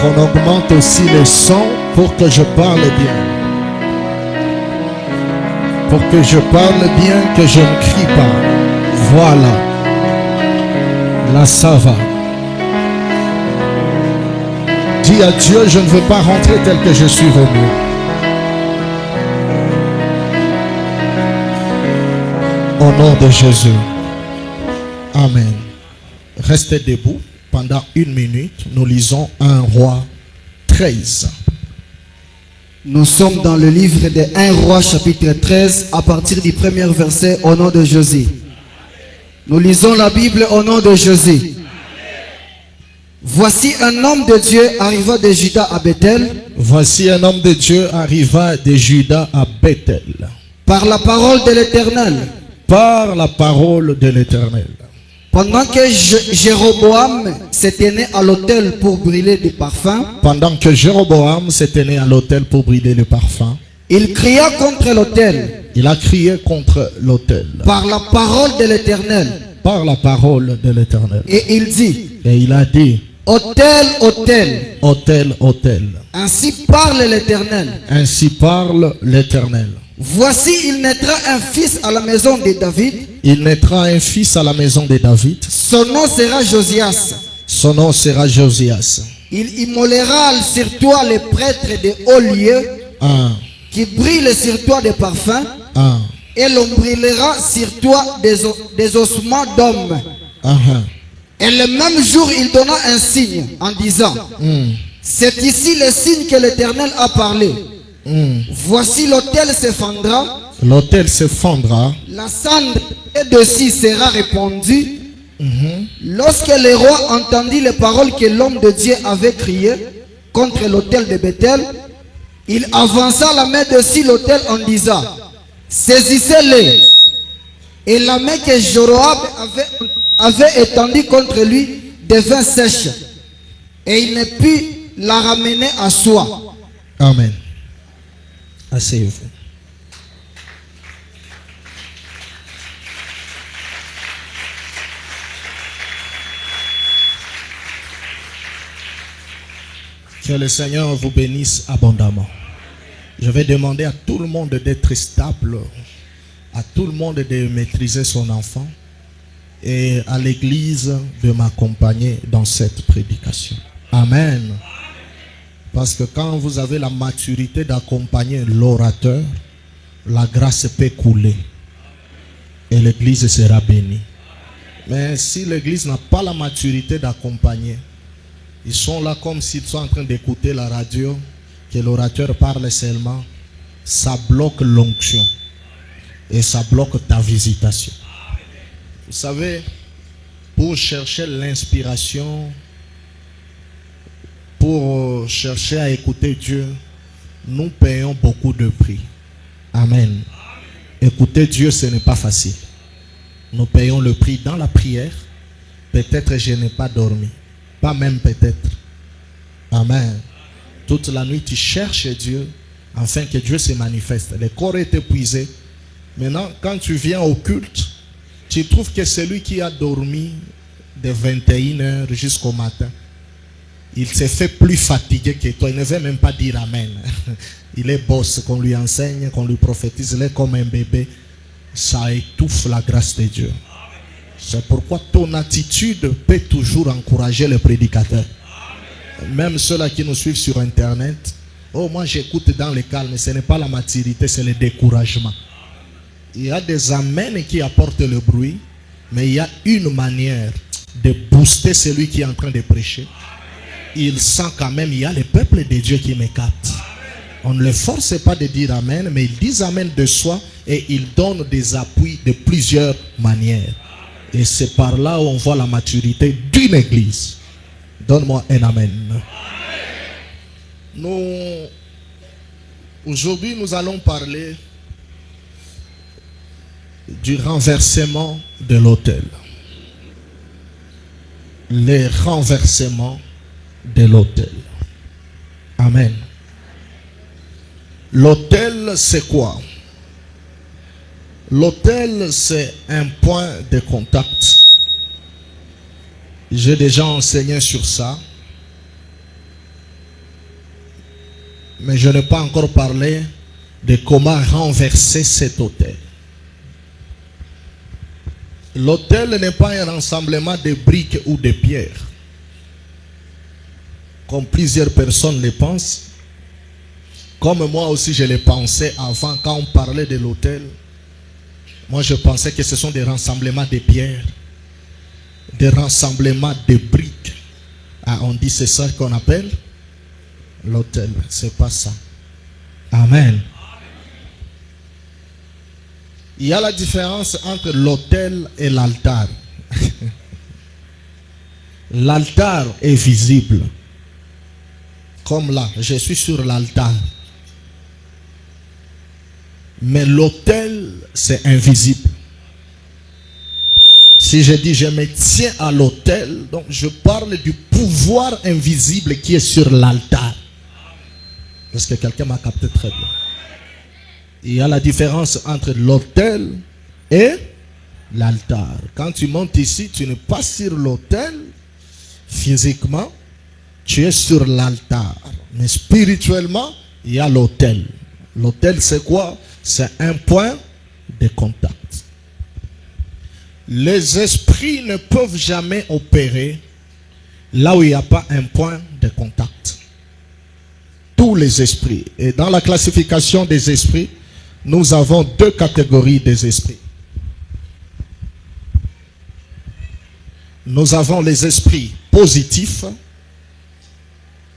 qu'on augmente aussi les sons pour que je parle bien. Pour que je parle bien, que je ne crie pas. Voilà. Là, ça va. Dis à Dieu, je ne veux pas rentrer tel que je suis venu. Au nom de Jésus. Amen. Restez debout. Pendant 1 minute, nous lisons 1 Roi 13. Nous sommes dans le livre de 1 Roi chapitre 13 à partir du premier verset au nom de Jésus. Nous lisons la Bible au nom de Jésus. Voici un homme de Dieu arriva de Juda à Bethel. Voici un homme de Dieu arriva de Juda à Bethel. Par la parole de l'Éternel. Par la parole de l'Éternel. Pendant que Jéroboam s'était né à l'autel pour brûler des parfums. Pendant que Jéroboam s'était né à l'autel pour brûler le parfum. Il cria contre l'autel. Il a crié contre l'autel. Par la parole de l'Éternel. Par la parole de l'Éternel. Et il dit. Et il a dit. Autel, autel. Autel, autel. Ainsi parle l'Éternel. Ainsi parle l'Éternel. Voici, il naîtra un fils à la maison de David. Il naîtra un fils à la maison de David. Son nom sera Josias. Son nom sera Josias. Il immolera sur toi les prêtres de hauts lieux qui brillent sur toi des parfums. Et l'on brûlera sur toi des ossements d'hommes. Et le même jour, il donna un signe en disant, c'est ici le signe que l'Éternel a parlé. Voici l'autel se fendra. L'autel se fendra. La cendre dessus sera répandue. Lorsque le roi entendit les paroles que l'homme de Dieu avait criées contre l'autel de Bethel, il avança la main dessus l'autel en disant, saisissez-les. Et la main que Jéroboam avait étendue contre lui devint sèche. Et il ne put la ramener à soi. Amen. Asseyez-vous. Que le Seigneur vous bénisse abondamment. Je vais demander à tout le monde d'être stable, à tout le monde de maîtriser son enfant et à l'église de m'accompagner dans cette prédication. Amen. Parce que quand vous avez la maturité d'accompagner l'orateur, la grâce peut couler et l'église sera bénie. Mais si l'église n'a pas la maturité d'accompagner, ils sont là comme s'ils sont en train d'écouter la radio, que l'orateur parle seulement, ça bloque l'onction et ça bloque ta visitation. Vous savez, pour chercher l'inspiration, pour chercher à écouter Dieu, nous payons beaucoup de prix. Amen. Écouter Dieu, ce n'est pas facile. Nous payons le prix dans la prière. Peut-être je n'ai pas dormi. Pas même peut-être. Amen. Toute la nuit, tu cherches Dieu afin que Dieu se manifeste. Le corps est épuisé. Maintenant, quand tu viens au culte, tu trouves que celui qui a dormi de 21h jusqu'au matin, il s'est fait plus fatigué que toi. Il ne veut même pas dire Amen. Il est boss, qu'on lui enseigne, qu'on lui prophétise. Il est comme un bébé. Ça étouffe la grâce de Dieu. C'est pourquoi ton attitude peut toujours encourager les prédicateurs. Même ceux-là qui nous suivent sur Internet. Oh, moi j'écoute dans le calme. Ce n'est pas la maturité, c'est le découragement. Il y a des amens qui apportent le bruit. Mais il y a une manière de booster celui qui est en train de prêcher. Il sent quand même, il y a le peuple de Dieu qui me capte. On ne les force pas de dire Amen, mais ils disent Amen de soi et ils donnent des appuis de plusieurs manières. Et c'est par là où on voit la maturité d'une église. Donne-moi un Amen. Aujourd'hui, nous allons parler du renversement de l'autel. Les renversements de l'autel. Amen. L'autel, c'est quoi? L'autel, c'est un point de contact. J'ai déjà enseigné sur ça. Mais je n'ai pas encore parlé de comment renverser cet autel. L'autel n'est pas un rassemblement de briques ou de pierres, comme plusieurs personnes le pensent. Comme moi aussi je le pensais avant, quand on parlait de l'autel. Moi je pensais que ce sont des rassemblements de pierres, des rassemblements de briques. Ah, on dit c'est ça qu'on appelle l'autel. C'est pas ça. Amen. Il y a la différence entre l'autel et l'altar. L'altar est visible. Comme là, je suis sur l'altar. Mais l'autel, c'est invisible. Si je dis je me tiens à l'autel, donc je parle du pouvoir invisible qui est sur l'altar. Est-ce que quelqu'un m'a capté très bien? Il y a la différence entre l'autel et l'altar. Quand tu montes ici, tu n'es pas sur l'autel physiquement, tu es sur l'altar. Mais spirituellement, il y a l'autel. L'autel, c'est quoi? C'est un point de contact. Les esprits ne peuvent jamais opérer là où il n'y a pas un point de contact. Tous les esprits. Et dans la classification des esprits, nous avons deux catégories des esprits. Nous avons les esprits positifs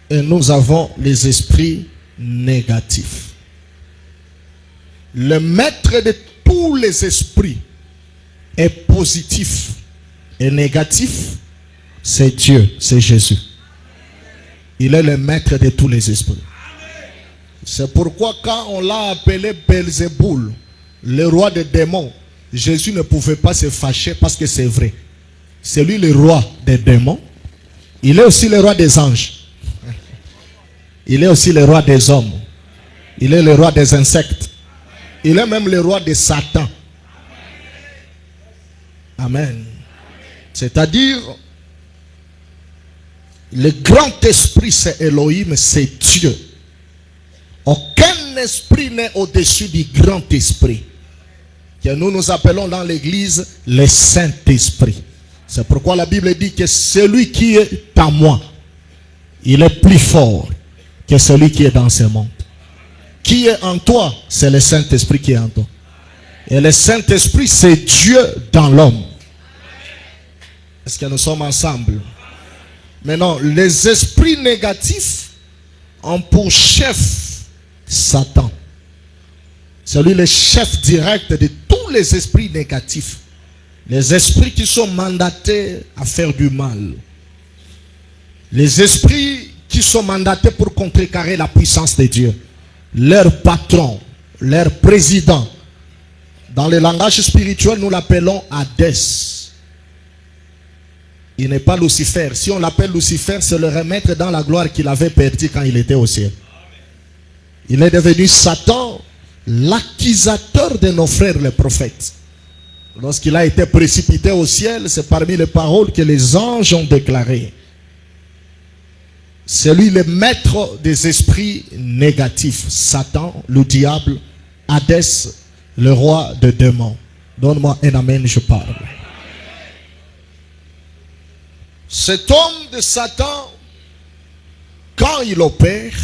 et nous avons les esprits négatifs. Le maître de tous les esprits est positif et négatif, c'est Dieu, c'est Jésus. Il est le maître de tous les esprits. C'est pourquoi quand on l'a appelé Belzéboul, le roi des démons, Jésus ne pouvait pas se fâcher parce que c'est vrai. C'est lui le roi des démons. Il est aussi le roi des anges. Il est aussi le roi des hommes. Il est le roi des insectes. Il est même le roi de Satan. Amen. C'est-à-dire, le grand esprit c'est Elohim, c'est Dieu. Aucun esprit n'est au-dessus du grand esprit, que nous appelons dans l'église le Saint-Esprit. C'est pourquoi la Bible dit que celui qui est en moi, il est plus fort que celui qui est dans ce monde. Qui est en toi? C'est le Saint-Esprit qui est en toi. Et le Saint-Esprit, c'est Dieu dans l'homme. Est-ce que nous sommes ensemble? Maintenant, les esprits négatifs ont pour chef Satan. C'est lui le chef direct de tous les esprits négatifs. Les esprits qui sont mandatés à faire du mal. Les esprits qui sont mandatés pour contrecarrer la puissance de Dieu. Leur patron, leur président. Dans le langage spirituel, nous l'appelons Hadès. Il n'est pas Lucifer. Si on l'appelle Lucifer, c'est le remettre dans la gloire qu'il avait perdue quand il était au ciel. Il est devenu Satan, l'accusateur de nos frères les prophètes. Lorsqu'il a été précipité au ciel, c'est parmi les paroles que les anges ont déclarées. C'est lui le maître des esprits négatifs. Satan, le diable, Hadès, le roi des démons. Donne-moi un amen, je parle. Cet homme de Satan, quand il opère,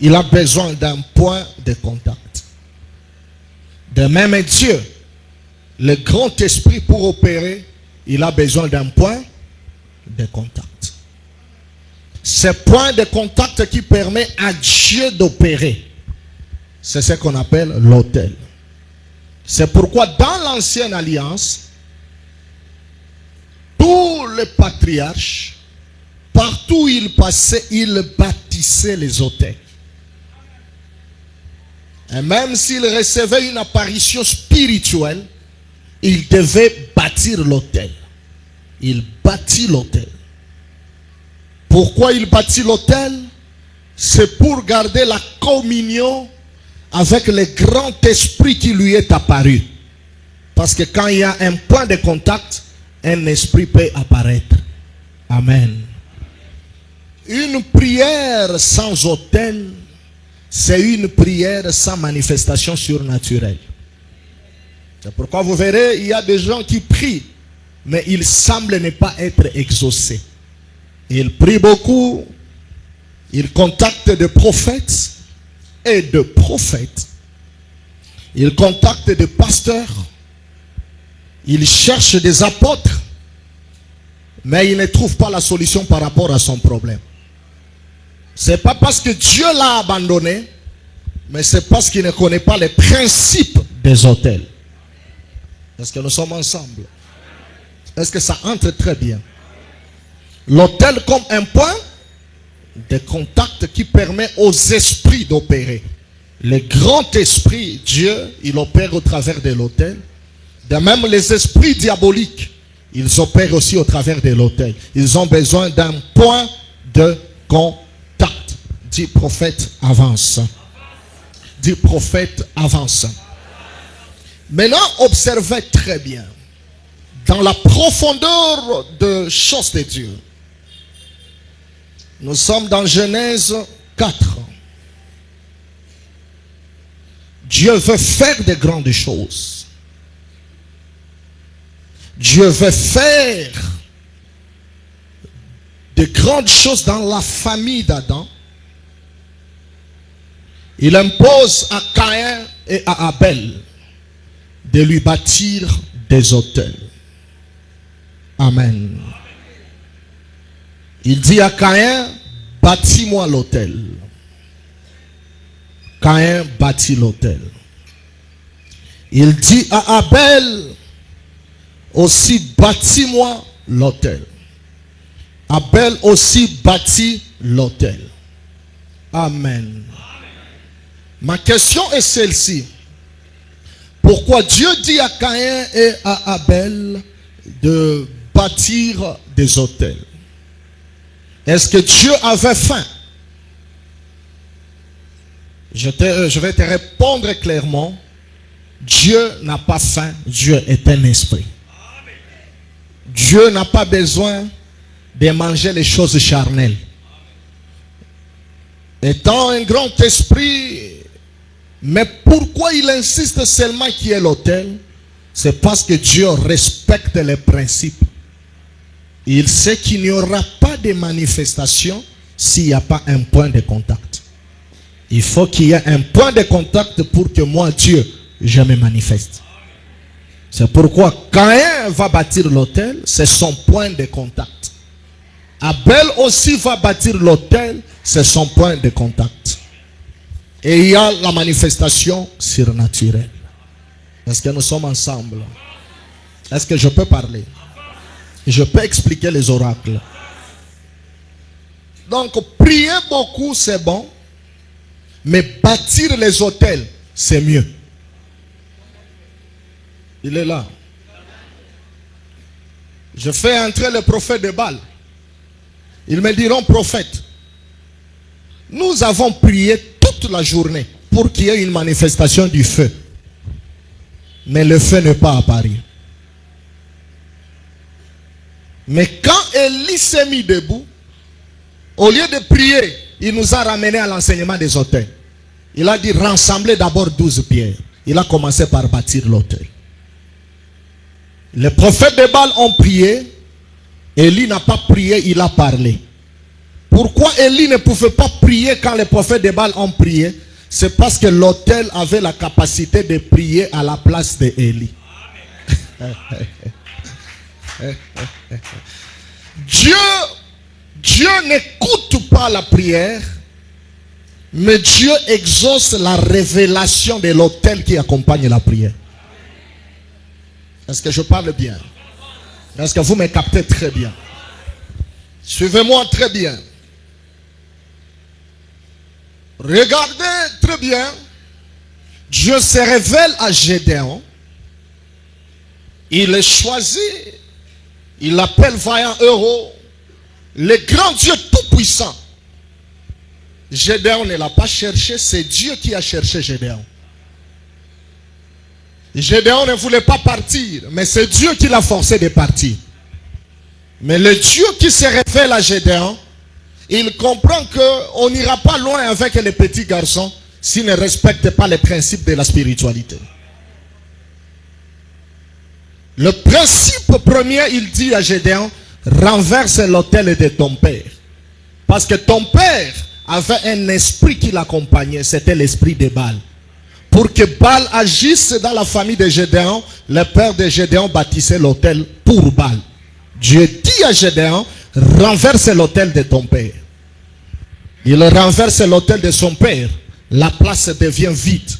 il a besoin d'un point de contact. De même Dieu, le grand esprit pour opérer, il a besoin d'un point de contact. Ce point de contact qui permet à Dieu d'opérer, c'est ce qu'on appelle l'autel. C'est pourquoi dans l'ancienne alliance, tous les patriarches, partout où ils passaient, ils bâtissaient les autels. Et même s'ils recevaient une apparition spirituelle, ils devaient bâtir l'autel. Il bâtit l'autel. Pourquoi il bâtit l'autel? C'est pour garder la communion avec le grand esprit qui lui est apparu. Parce que quand il y a un point de contact, un esprit peut apparaître. Amen. Une prière sans autel, c'est une prière sans manifestation surnaturelle. C'est pourquoi vous verrez, il y a des gens qui prient, mais ils semblent ne pas être exaucés. Ils prient beaucoup, ils contactent des prophètes et de prophètes. Ils contactent des pasteurs, ils cherchent des apôtres, mais ils ne trouvent pas la solution par rapport à son problème. Ce n'est pas parce que Dieu l'a abandonné, mais c'est parce qu'il ne connaît pas les principes des autels. Est-ce que nous sommes ensemble? Est-ce que ça entre très bien? L'autel comme un point de contact qui permet aux esprits d'opérer. Le grand esprit, Dieu, il opère au travers de l'autel. De même, les esprits diaboliques, ils opèrent aussi au travers de l'autel. Ils ont besoin d'un point de contact. Dis prophète, avance. Dis prophète, avance. Maintenant, observez très bien. Dans la profondeur de choses de Dieu. Nous sommes dans Genèse 4. Dieu veut faire de grandes choses. Dieu veut faire de grandes choses dans la famille d'Adam. Il impose à Caïn et à Abel de lui bâtir des autels. Amen. Il dit à Caïn, bâtis-moi l'autel. Caïn bâtit l'autel. Il dit à Abel, aussi bâtis-moi l'autel. Abel aussi bâtit l'autel. Amen. Ma question est celle-ci. Pourquoi Dieu dit à Caïn et à Abel de bâtir des autels? Est-ce que Dieu avait faim? Je vais te répondre clairement. Dieu n'a pas faim. Dieu est un esprit. Dieu n'a pas besoin de manger les choses charnelles. Étant un grand esprit, mais pourquoi il insiste seulement qu'il y ait l'autel? C'est parce que Dieu respecte les principes. Il sait qu'il n'y aura pas de manifestation s'il n'y a pas un point de contact. Il faut qu'il y ait un point de contact pour que moi, Dieu, je me manifeste. C'est pourquoi Caïn va bâtir l'autel, c'est son point de contact. Abel aussi va bâtir l'autel, c'est son point de contact. Et il y a la manifestation surnaturelle. Est-ce que nous sommes ensemble? Est-ce que je peux parler? Je peux expliquer les oracles. Donc, prier beaucoup, c'est bon. Mais bâtir les autels, c'est mieux. Il est là. Je fais entrer le prophète de Baal. Ils me diront, prophète, nous avons prié toute la journée pour qu'il y ait une manifestation du feu. Mais le feu n'est pas apparu. Mais quand Élie s'est mis debout, au lieu de prier, il nous a ramené à l'enseignement des autels. Il a dit, rassemblez d'abord 12 pierres. Il a commencé par bâtir l'autel. Les prophètes de Baal ont prié. Élie n'a pas prié, il a parlé. Pourquoi Élie ne pouvait pas prier quand les prophètes de Baal ont prié? C'est parce que l'autel avait la capacité de prier à la place d'Élie. Dieu n'écoute pas la prière, mais Dieu exauce la révélation de l'autel qui accompagne la prière. Est-ce que je parle bien? Est-ce que vous me captez très bien? Suivez-moi très bien. Regardez très bien. Dieu se révèle à Gédéon. Il est choisi. Il l'appelle vaillant héros. Le grand Dieu tout-puissant. Gédéon ne l'a pas cherché. C'est Dieu qui a cherché Gédéon. Gédéon ne voulait pas partir. Mais c'est Dieu qui l'a forcé de partir. Mais le Dieu qui se révèle à Gédéon, il comprend qu'on n'ira pas loin avec les petits garçons s'ils ne respectent pas les principes de la spiritualité. Le principe premier, il dit à Gédéon, renverse l'autel de ton père. Parce que ton père avait un esprit qui l'accompagnait, c'était l'esprit de Baal. Pour que Baal agisse dans la famille de Gédéon, le père de Gédéon bâtissait l'autel pour Baal. Dieu dit à Gédéon, renverse l'autel de ton père. Il renverse l'autel de son père, la place devient vide.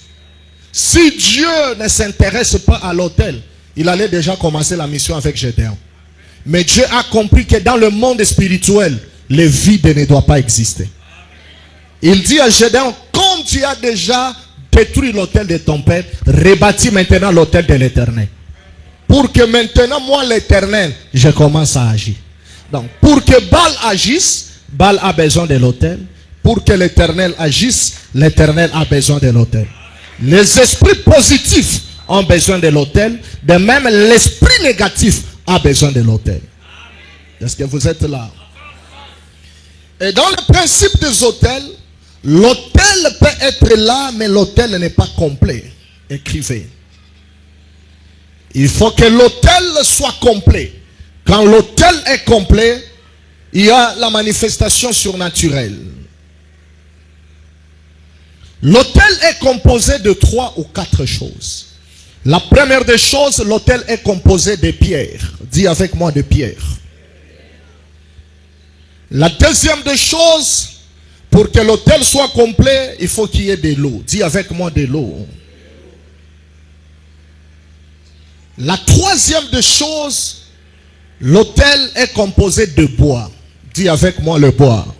Si Dieu ne s'intéresse pas à l'autel, il allait déjà commencer la mission avec Gédéon. Mais Dieu a compris que dans le monde spirituel, le vide ne doit pas exister. Il dit à Gédéon, comme tu as déjà détruit l'autel de ton père, rebâtis maintenant l'autel de l'Éternel. Pour que maintenant, moi l'Éternel, je commence à agir. Donc, pour que Baal agisse, Baal a besoin de l'autel. Pour que l'Éternel agisse, l'Éternel a besoin de l'autel. Les esprits positifs ont besoin de l'autel. De même, l'esprit négatif a besoin de l'autel. Est-ce que vous êtes là? Et dans le principe des autels, l'autel peut être là, mais l'autel n'est pas complet. Écrivez. Il faut que l'autel soit complet. Quand l'autel est complet, il y a la manifestation surnaturelle. L'autel est composé de 3 ou 4 choses. La première des choses, l'autel est composé de pierres. Dis avec moi de pierres. La deuxième des choses, pour que l'autel soit complet, il faut qu'il y ait de l'eau. Dis avec moi de l'eau. La troisième des choses, l'autel est composé de bois. Dis avec moi le bois.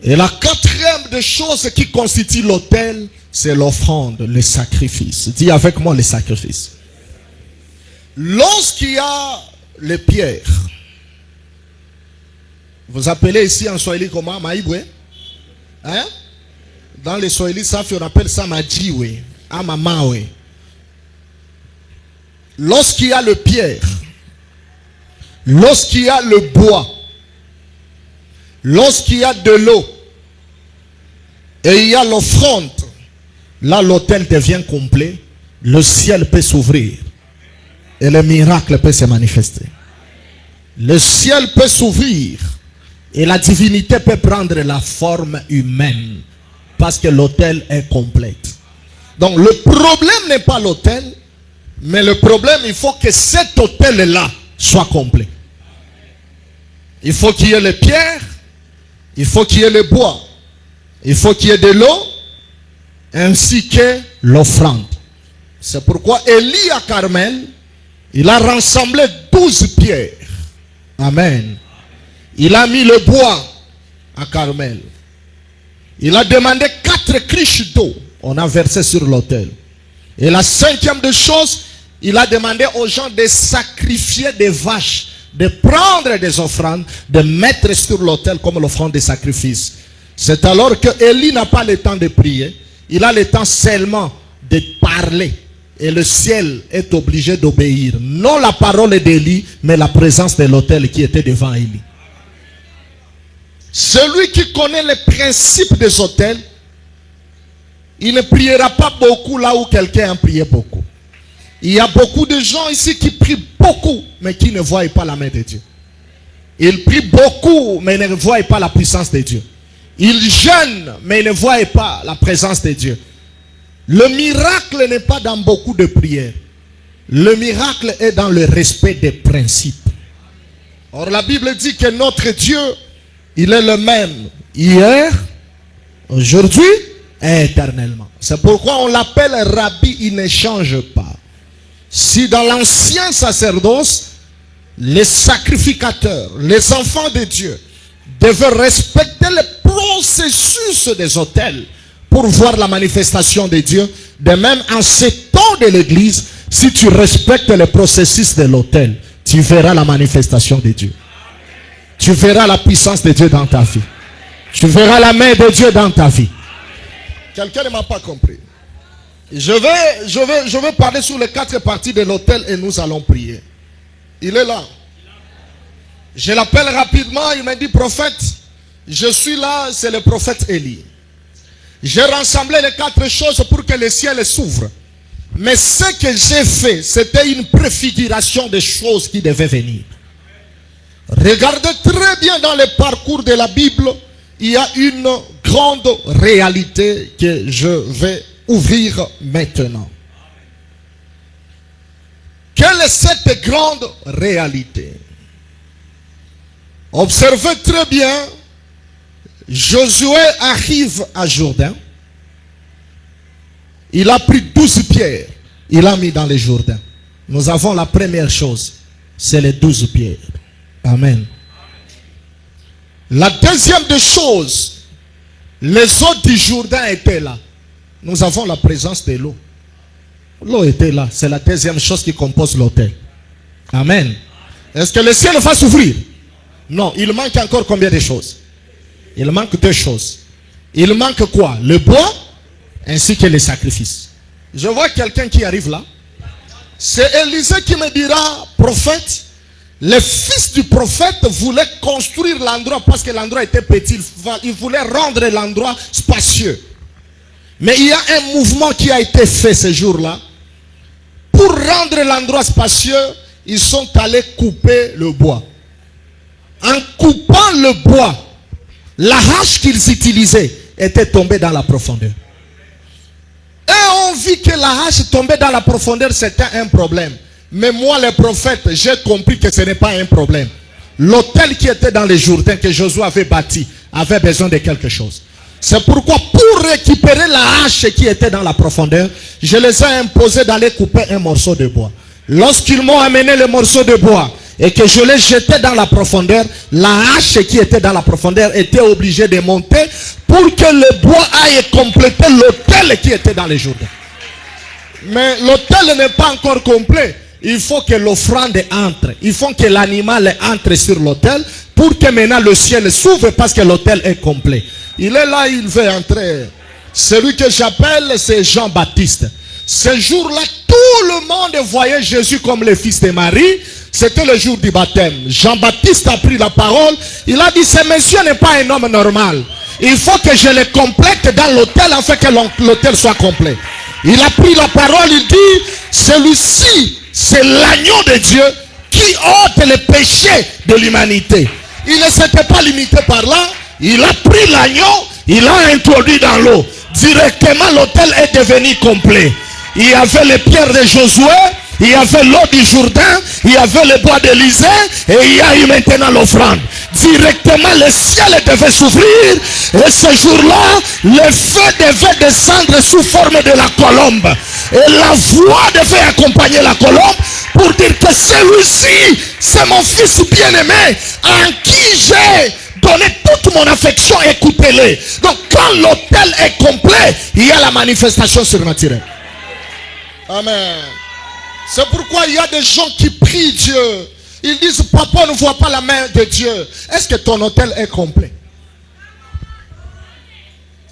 Et la quatrième des choses qui constitue l'autel, c'est l'offrande, le sacrifice. Dis avec moi le sacrifice. Lorsqu'il y a les pierres, vous appelez ici en Swahili comment? Maïboué? Hein? Dans les Swahili, ça, on appelle ça Majiwe. Amamawe. Lorsqu'il y a le pierre, lorsqu'il y a le bois, lorsqu'il y a de l'eau, et il y a l'offrande, là l'autel devient complet, le ciel peut s'ouvrir, et le miracle peut se manifester. Le ciel peut s'ouvrir, et la divinité peut prendre la forme humaine, parce que l'autel est complet. Donc le problème n'est pas l'autel, mais le problème, il faut que cet autel-là soit complet. Il faut qu'il y ait les pierres, il faut qu'il y ait le bois, il faut qu'il y ait de l'eau, ainsi que l'offrande. C'est pourquoi Élie à Carmel, il a rassemblé 12 pierres. Amen. Il a mis le bois à Carmel. Il a demandé 4 criches d'eau. On a versé sur l'autel. Et la cinquième des choses, il a demandé aux gens de sacrifier des vaches, de prendre des offrandes, de mettre sur l'autel comme l'offrande de sacrifice. C'est alors que Élie n'a pas le temps de prier. Il a le temps seulement de parler. Et le ciel est obligé d'obéir. Non la parole d'Élie, mais la présence de l'autel qui était devant Élie. Celui qui connaît les principes des autels, il ne priera pas beaucoup là où quelqu'un a prié beaucoup. Il y a beaucoup de gens ici qui prient beaucoup, mais qui ne voient pas la main de Dieu. Ils prient beaucoup, mais ne voient pas la puissance de Dieu. Ils jeûnent, mais ne voient pas la présence de Dieu. Le miracle n'est pas dans beaucoup de prières. Le miracle est dans le respect des principes. Or, la Bible dit que notre Dieu, il est le même hier, aujourd'hui et éternellement. C'est pourquoi on l'appelle Rabbi, il ne change pas. Si dans l'ancien sacerdoce, les sacrificateurs, les enfants de Dieu, devaient respecter le processus des autels pour voir la manifestation de Dieu, de même en ces temps de l'église, si tu respectes le processus de l'autel, tu verras la manifestation de Dieu. Tu verras la puissance de Dieu dans ta vie. Tu verras la main de Dieu dans ta vie. Quelqu'un ne m'a pas compris. Je vais parler sur les 4 parties de l'autel et nous allons prier. Il est là. Je l'appelle rapidement, il m'a dit, prophète, je suis là, c'est le prophète Élie. J'ai rassemblé les 4 choses pour que le ciel s'ouvre. Mais ce que j'ai fait, c'était une préfiguration des choses qui devaient venir. Regardez très bien dans le parcours de la Bible, il y a une grande réalité que je vais ouvrir maintenant. Quelle est cette grande réalité? Observez très bien, Josué arrive à Jourdain. Il a pris 12 pierres, il a mis dans le Jourdain. Nous avons la première chose, c'est les 12 pierres. Amen. La deuxième des choses, les eaux du Jourdain étaient là. Nous avons la présence de l'eau. L'eau était là, c'est la deuxième chose qui compose l'autel. Amen. Est-ce que le ciel va s'ouvrir? Non, il manque encore combien de choses? Il manque 2 choses. Il manque quoi? Le bois ainsi que les sacrifices. Je vois quelqu'un qui arrive là. C'est Élisée qui me dira, prophète, le fils du prophète voulait construire l'endroit parce que l'endroit était petit. Il voulait rendre l'endroit spacieux. Mais il y a un mouvement qui a été fait ce jour-là. Pour rendre l'endroit spacieux, ils sont allés couper le bois. En coupant le bois, la hache qu'ils utilisaient était tombée dans la profondeur. Et on vit que la hache tombée dans la profondeur, c'était un problème. Mais moi, le prophète, j'ai compris que ce n'est pas un problème. L'autel qui était dans les Jourdains que Josué avait bâti avait besoin de quelque chose. C'est pourquoi pour récupérer la hache qui était dans la profondeur, je les ai imposés d'aller couper un morceau de bois. Lorsqu'ils m'ont amené le morceau de bois et que je l'ai jeté dans la profondeur, la hache qui était dans la profondeur était obligée de monter pour que le bois aille compléter l'autel qui était dans les Jourdains. Mais l'autel n'est pas encore complet. Il faut que l'offrande entre. Il faut que l'animal entre sur l'autel pour que maintenant le ciel s'ouvre parce que l'autel est complet. Il est là, il veut entrer. Celui que j'appelle, c'est Jean-Baptiste. Ce jour-là, tout le monde voyait Jésus comme le fils de Marie. C'était le jour du baptême. Jean-Baptiste a pris la parole. Il a dit, ce monsieur n'est pas un homme normal. Il faut que je le complète dans l'autel afin que l'autel soit complet. Il a pris la parole, il dit, celui-ci, c'est l'agneau de Dieu qui ôte les péchés de l'humanité. Il ne s'était pas limité par là. Il a pris l'agneau, il l'a introduit dans l'eau. Directement, l'autel est devenu complet. Il y avait les pierres de Josué, il y avait l'eau du Jourdain, il y avait le bois d'Élysée, et il y a eu maintenant l'offrande. Directement, le ciel devait s'ouvrir, et ce jour-là, le feu devait descendre sous forme de la colombe. Et la voix devait accompagner la colombe pour dire que celui-ci, c'est mon fils bien-aimé, en qui j'ai donné toute mon affection, écoutez-le. Donc quand l'autel est complet, il y a la manifestation surnaturelle. Amen. C'est pourquoi il y a des gens qui prient Dieu. Ils disent, papa, ne voit pas la main de Dieu. Est-ce que ton autel est complet?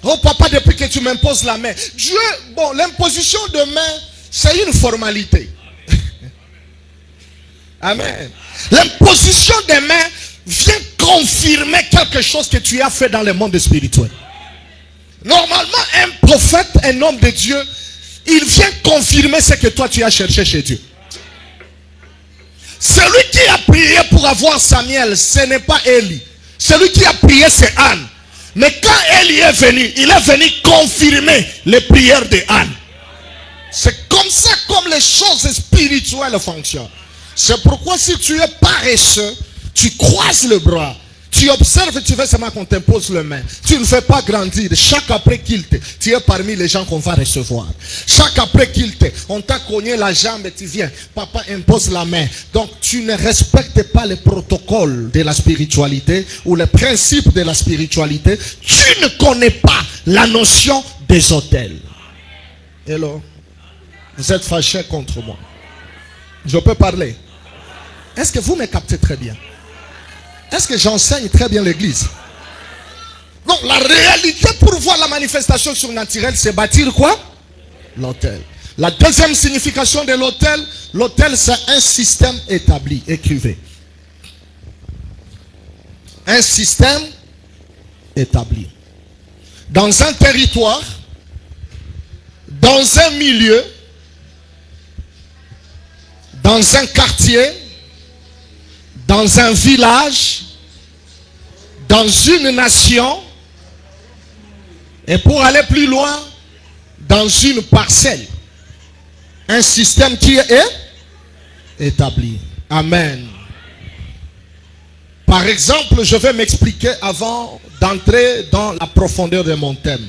Oh papa, depuis que tu m'imposes la main. Dieu, bon, l'imposition de main, c'est une formalité. Amen. L'imposition des mains vient confirmer quelque chose que tu as fait dans le monde spirituel. Normalement, un prophète, un homme de Dieu, il vient confirmer ce que toi tu as cherché chez Dieu. Celui qui a prié pour avoir Samuel, ce n'est pas Élie. Celui qui a prié, c'est Anne. Mais quand Élie est venu, il est venu confirmer les prières de Anne. C'est comme ça comme les choses spirituelles fonctionnent. C'est pourquoi si tu es paresseux, tu croises le bras, tu observes, tu veux seulement qu'on t'impose le main. Tu ne fais pas grandir. Chaque après-kilte, tu es parmi les gens qu'on va recevoir. Chaque après-kilte, on t'a cogné la jambe et tu viens. Papa impose la main. Donc tu ne respectes pas les protocoles de la spiritualité ou les principes de la spiritualité. Tu ne connais pas la notion des autels. Hello. Vous êtes fâchés contre moi. Je peux parler. Est-ce que vous me captez très bien? Est-ce que j'enseigne très bien l'église? Donc la réalité pour voir la manifestation surnaturelle, c'est bâtir quoi? L'autel. La deuxième signification de l'autel, l'autel c'est un système établi. Écrivez. Un système établi. Dans un territoire, dans un milieu, dans un quartier, dans un village, dans une nation, et pour aller plus loin, dans une parcelle. Un système qui est établi. Amen. Par exemple, je vais m'expliquer avant d'entrer dans la profondeur de mon thème.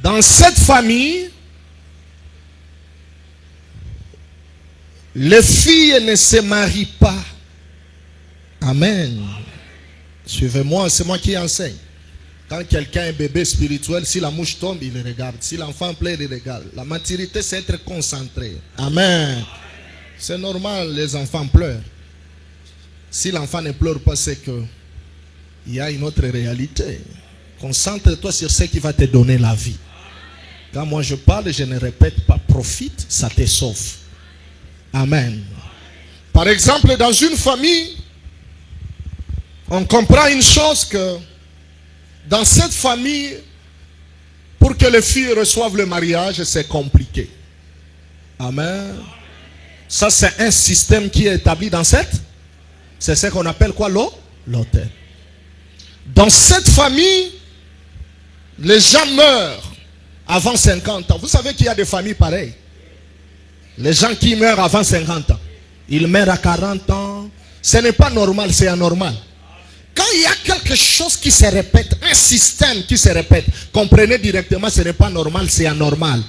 Dans cette famille, les filles ne se marient pas. Amen. Suivez-moi, c'est moi qui enseigne. Quand quelqu'un est bébé spirituel, si la mouche tombe, il regarde. Si l'enfant pleure, il regarde. La maturité, c'est être concentré. Amen. C'est normal, les enfants pleurent. Si l'enfant ne pleure pas, c'est que il y a une autre réalité. Concentre-toi sur ce qui va te donner la vie. Quand moi je parle, je ne répète pas. Profite, ça te sauve. Amen. Par exemple, dans une famille, on comprend une chose que dans cette famille, pour que les filles reçoivent le mariage, c'est compliqué. Amen. Ça, c'est un système qui est établi dans cette. C'est ce qu'on appelle quoi? L'autel. Dans cette famille, les gens meurent avant 50 ans. Vous savez qu'il y a des familles pareilles. Les gens qui meurent avant 50 ans. Ils meurent à 40 ans. Ce n'est pas normal, c'est anormal. Quand il y a quelque chose qui se répète, un système qui se répète, comprenez directement, ce n'est pas normal, c'est anormal.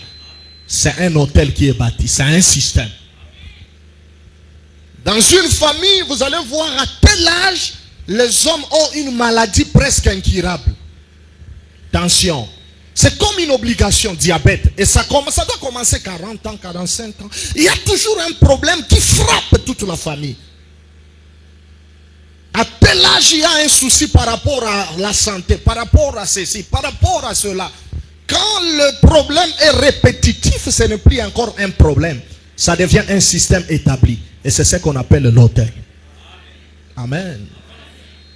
C'est un hôtel qui est bâti, c'est un système. Dans une famille, vous allez voir à tel âge, les hommes ont une maladie presque incurable. Tension. C'est comme une obligation, diabète. Et ça doit commencer 40 ans, 45 ans. Il y a toujours un problème qui frappe toute la famille. À tel âge, il y a un souci par rapport à la santé, par rapport à ceci, par rapport à cela. Quand le problème est répétitif, ce n'est plus encore un problème. Ça devient un système établi. Et c'est ce qu'on appelle l'autel. Amen.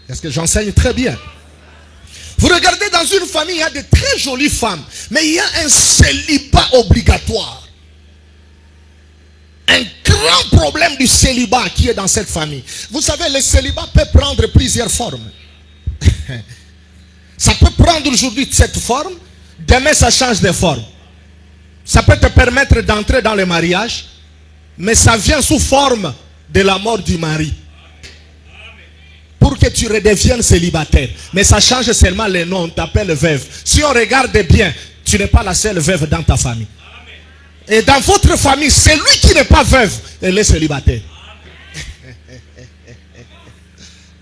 Est-ce que j'enseigne très bien? Vous regardez dans une famille, il y a de très jolies femmes. Mais il y a un célibat obligatoire. Un grand problème du célibat qui est dans cette famille. Vous savez, le célibat peut prendre plusieurs formes. Ça peut prendre aujourd'hui cette forme. Demain, ça change de forme. Ça peut te permettre d'entrer dans le mariage. Mais ça vient sous forme de la mort du mari. Pour que tu redeviennes célibataire. Mais ça change seulement le nom. On t'appelle veuve. Si on regarde bien, tu n'es pas la seule veuve dans ta famille. Et dans votre famille, celui qui n'est pas veuve, elle est célibataire.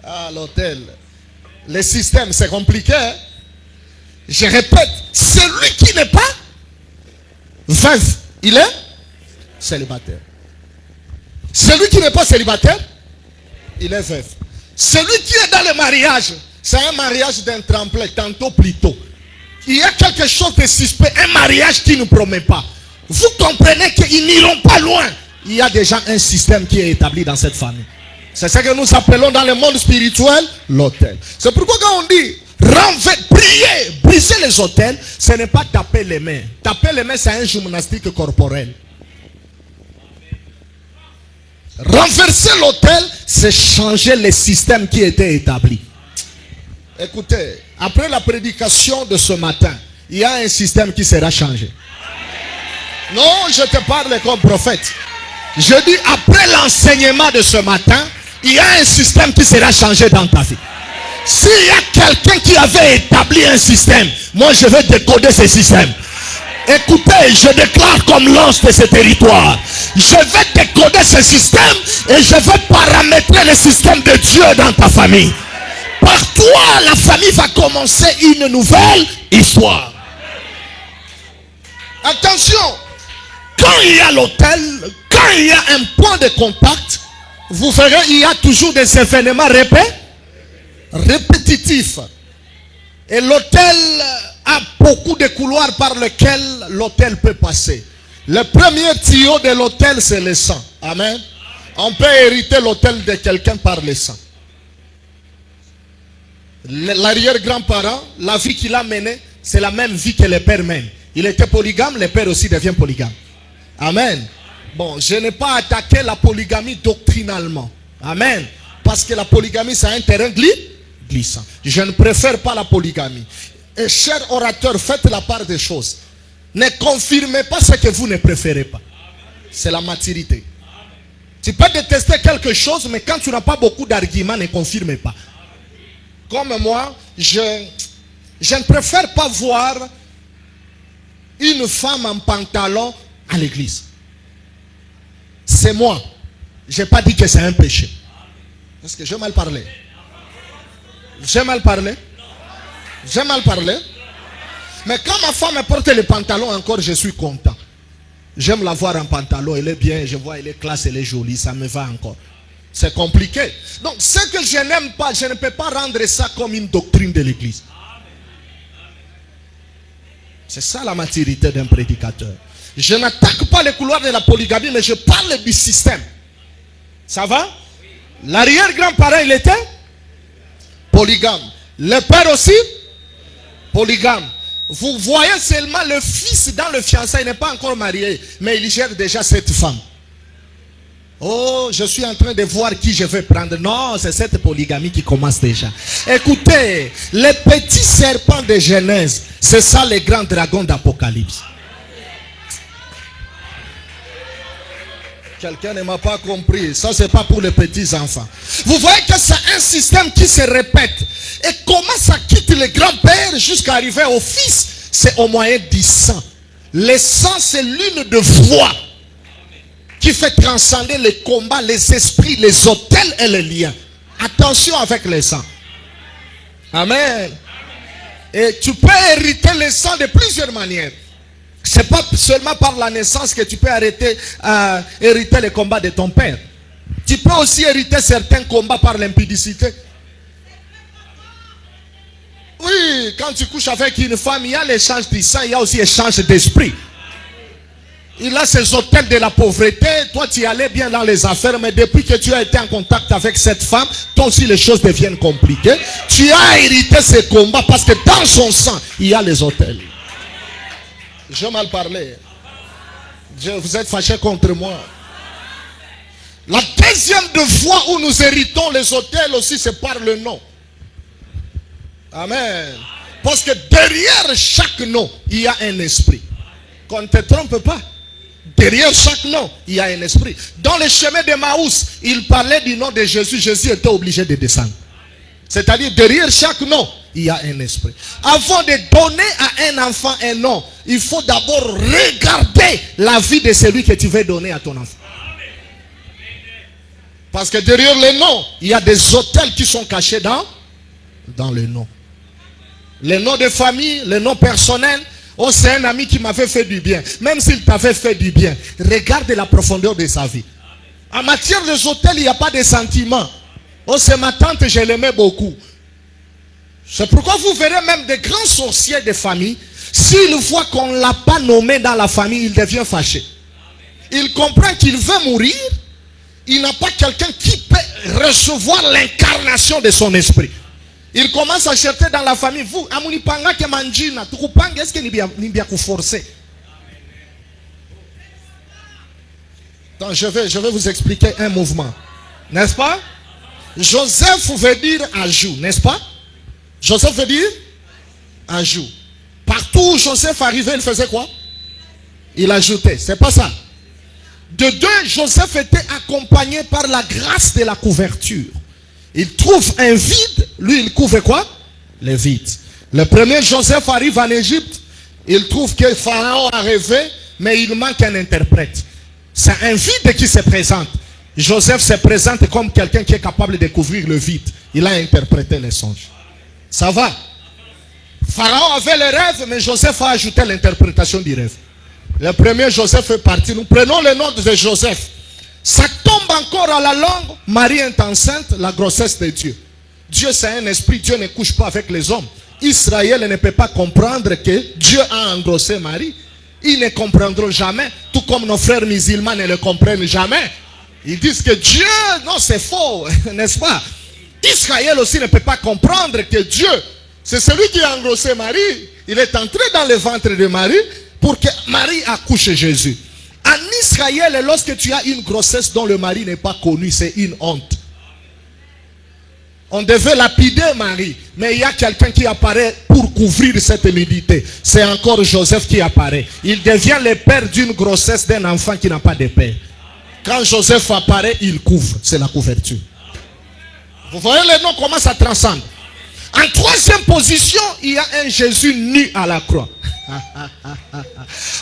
Ah, l'hôtel. Le système, c'est compliqué. Hein? Je répète, celui qui n'est pas veuve, il est célibataire. Celui qui n'est pas célibataire, il est veuf. Celui qui est dans le mariage, c'est un mariage d'un tremplin, tantôt plus tôt. Il y a quelque chose de suspect, un mariage qui ne promet pas. Vous comprenez qu'ils n'iront pas loin. Il y a déjà un système qui est établi dans cette famille. C'est ce que nous appelons dans le monde spirituel l'autel. C'est pourquoi quand on dit prier, briser les autels, ce n'est pas taper les mains. Taper les mains, c'est un gymnastique corporel. Renverser l'autel, c'est changer le système qui était établi. Écoutez, après la prédication de ce matin, il y a un système qui sera changé. Non, je te parle comme prophète. Je dis après l'enseignement de ce matin, il y a un système qui sera changé dans ta vie. S'il y a quelqu'un qui avait établi un système, moi je vais décoder ce système. Écoutez, je déclare comme l'ange de ce territoire. Je vais décoder ce système et je vais paramétrer le système de Dieu dans ta famille. Par toi, la famille va commencer une nouvelle histoire. Attention, quand il y a l'autel, quand il y a un point de contact, vous verrez, il y a toujours des événements répétitifs. Et l'autel a beaucoup de couloirs par lesquels l'autel peut passer. Le premier tuyau de l'autel, c'est le sang. Amen. On peut hériter l'autel de quelqu'un par le sang. L'arrière-grand-parent, la vie qu'il a menée, c'est la même vie que les pères mènent. Il était polygame, les pères aussi deviennent polygames. Amen. Bon, je n'ai pas attaqué la polygamie doctrinalement. Amen. Parce que la polygamie, c'est un terrain glissant. Je ne préfère pas la polygamie. Et chers orateurs, faites la part des choses. Ne confirmez pas ce que vous ne préférez pas. C'est la maturité. Tu peux détester quelque chose, mais quand tu n'as pas beaucoup d'arguments, ne confirme pas. Comme moi, je ne préfère pas voir une femme en pantalon à l'église. C'est moi. Je n'ai pas dit que c'est un péché. Est-ce que j'ai mal parlé? J'ai mal parlé? J'ai mal parlé? Mais quand ma femme porte le pantalon encore, je suis content. J'aime la voir en pantalon, elle est bien, je vois, elle est classe, elle est jolie, ça me va encore. C'est compliqué. Donc, ce que je n'aime pas, je ne peux pas rendre ça comme une doctrine de l'église. C'est ça la maturité d'un prédicateur. Je n'attaque pas les couloirs de la polygamie, mais je parle du système. Ça va? L'arrière-grand-parent, il était polygame. Le père aussi, polygame. Vous voyez seulement le fils dans le fiançailles, il n'est pas encore marié, mais il gère déjà cette femme. Oh, je suis en train de voir qui je vais prendre. Non, c'est cette polygamie qui commence déjà. Écoutez, les petits serpents de Genèse, c'est ça les grands dragons d'Apocalypse. Quelqu'un ne m'a pas compris. Ça, c'est pas pour les petits enfants. Vous voyez que c'est un système qui se répète. Et comment ça quitte le grand-père jusqu'à arriver au fils? C'est au moyen du sang. Le sang, c'est l'une de voix qui fait transcender les combats, les esprits, les autels et les liens. Attention avec le sang. Amen. Et tu peux hériter le sang de plusieurs manières. C'est pas seulement par la naissance que tu peux hériter les combats de ton père. Tu peux aussi hériter certains combats par l'impudicité. Oui, quand tu couches avec une femme, il y a l'échange du sang, il y a aussi l'échange d'esprit. Il a ses hôtels de la pauvreté. Toi, tu allais bien dans les affaires, mais depuis que tu as été en contact avec cette femme, toi aussi les choses deviennent compliquées. Tu as hérité ces combats parce que dans son sang, il y a les hôtels. J'ai mal parlé. Vous êtes fâchés contre moi. La deuxième de fois où nous héritons les hôtels aussi, c'est par le nom. Amen. Parce que derrière chaque nom, il y a un esprit. Qu'on ne te trompe pas. Derrière chaque nom, il y a un esprit. Dans le chemin de Maús, il parlait du nom de Jésus. Jésus était obligé de descendre. C'est-à-dire, derrière chaque nom, il y a un esprit. Avant de donner à un enfant un nom, il faut d'abord regarder la vie de celui que tu veux donner à ton enfant. Parce que derrière le nom, il y a des hôtels qui sont cachés dans le nom. Le nom de famille, le nom personnel. Oh, c'est un ami qui m'avait fait du bien. Même s'il t'avait fait du bien, regarde la profondeur de sa vie. En matière des hôtels, il n'y a pas de sentiments. Oh, c'est ma tante, je l'aimais beaucoup. C'est pourquoi vous verrez même des grands sorciers de famille. S'il voit qu'on ne l'a pas nommé dans la famille, il devient fâché. Il comprend qu'il veut mourir. Il n'a pas quelqu'un qui peut recevoir l'incarnation de son esprit. Il commence à chercher dans la famille. Vous, amunipanga ke manjina, tukupanga est-ce que ni bien forcer? Je vais vous expliquer un mouvement. N'est-ce pas? Joseph veut dire ajout, n'est-ce pas? Joseph veut dire ajout. Partout où Joseph arrivait, il faisait quoi? Il ajoutait, c'est pas ça. De deux, Joseph était accompagné par la grâce de la couverture. Il trouve un vide, lui il couvre quoi? Le vide. Le premier Joseph arrive en Égypte, il trouve que Pharaon a rêvé, mais il manque un interprète. C'est un vide qui se présente. Joseph se présente comme quelqu'un qui est capable de couvrir le vide. Il a interprété les songes. Ça va? Pharaon avait le rêve, mais Joseph a ajouté l'interprétation du rêve. Le premier Joseph est parti. Nous prenons le nom de Joseph. Ça tombe encore à la langue. Marie est enceinte, la grossesse de Dieu. Dieu c'est un esprit, Dieu ne couche pas avec les hommes. Israël ne peut pas comprendre que Dieu a engrossé Marie. Ils ne comprendront jamais, tout comme nos frères musulmans ne le comprennent jamais. Ils disent que Dieu, non c'est faux, n'est-ce pas? Israël aussi ne peut pas comprendre que Dieu, c'est celui qui a engrossé Marie. Il est entré dans le ventre de Marie pour que Marie accouche Jésus. En Israël, lorsque tu as une grossesse dont le mari n'est pas connu, c'est une honte. On devait lapider Marie, mais il y a quelqu'un qui apparaît pour couvrir cette nudité. C'est encore Joseph qui apparaît. Il devient le père d'une grossesse d'un enfant qui n'a pas de père. Quand Joseph apparaît, il couvre. C'est la couverture. Vous voyez, les noms commencent à transcender. En troisième position, il y a un Jésus nu à la croix.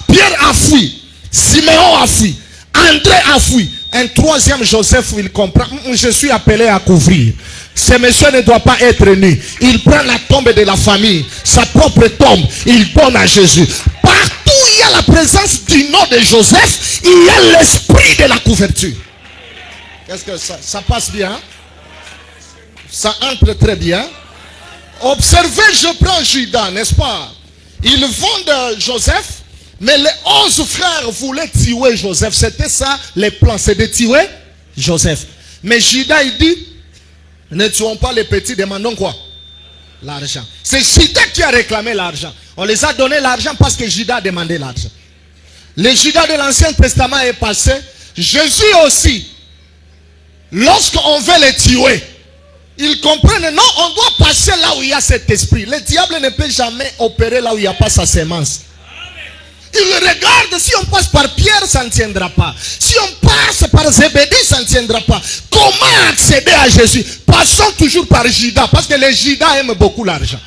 Pierre a fui. Siméon a fui. André a fui. Un troisième Joseph, il comprend. Je suis appelé à couvrir. Ce monsieur ne doit pas être nu. Il prend la tombe de la famille, sa propre tombe, il donne à Jésus. Partout où il y a la présence du nom de Joseph, il y a l'esprit de la couverture. Est-ce que ça passe bien? Ça entre très bien. Observez, je prends Judas, n'est-ce pas? Ils vendent Joseph, mais les 11 frères voulaient tuer Joseph. C'était ça, les plans, c'est de tuer Joseph. Mais Judas, il dit, ne tuons pas les petits, demandons quoi? L'argent. C'est Judas qui a réclamé l'argent. On les a donné l'argent parce que Judas a demandé l'argent. Le Judas de l'Ancien Testament est passé. Jésus aussi, lorsqu'on veut les tuer, ils comprennent, non, on doit passer là où il y a cet esprit. Le diable ne peut jamais opérer là où il n'y a pas sa sémence. Il regarde, si on passe par Pierre, ça ne tiendra pas. Si on passe par Zébédée, ça ne tiendra pas. Comment accéder à Jésus? Passons toujours par Judas, parce que les Judas aiment beaucoup l'argent.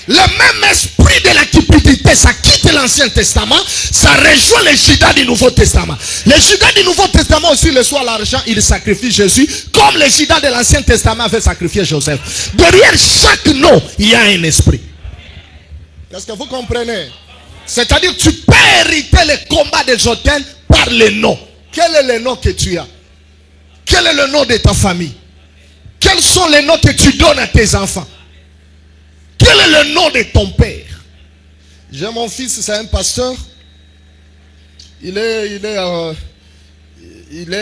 Le même esprit de la cupidité, ça quitte l'Ancien Testament, ça rejoint les Judas du Nouveau Testament. Les Judas du Nouveau Testament aussi, le soir l'argent, ils sacrifient Jésus, comme les Judas de l'Ancien Testament avaient sacrifié Joseph. Derrière chaque nom, il y a un esprit. Est-ce que vous comprenez? C'est-à-dire que tu peux hériter les combats des hôtels par les noms. Quel est le nom que tu as? Quel est le nom de ta famille? Quels sont les noms que tu donnes à tes enfants? Quel est le nom de ton père? J'ai mon fils, c'est un pasteur. Il est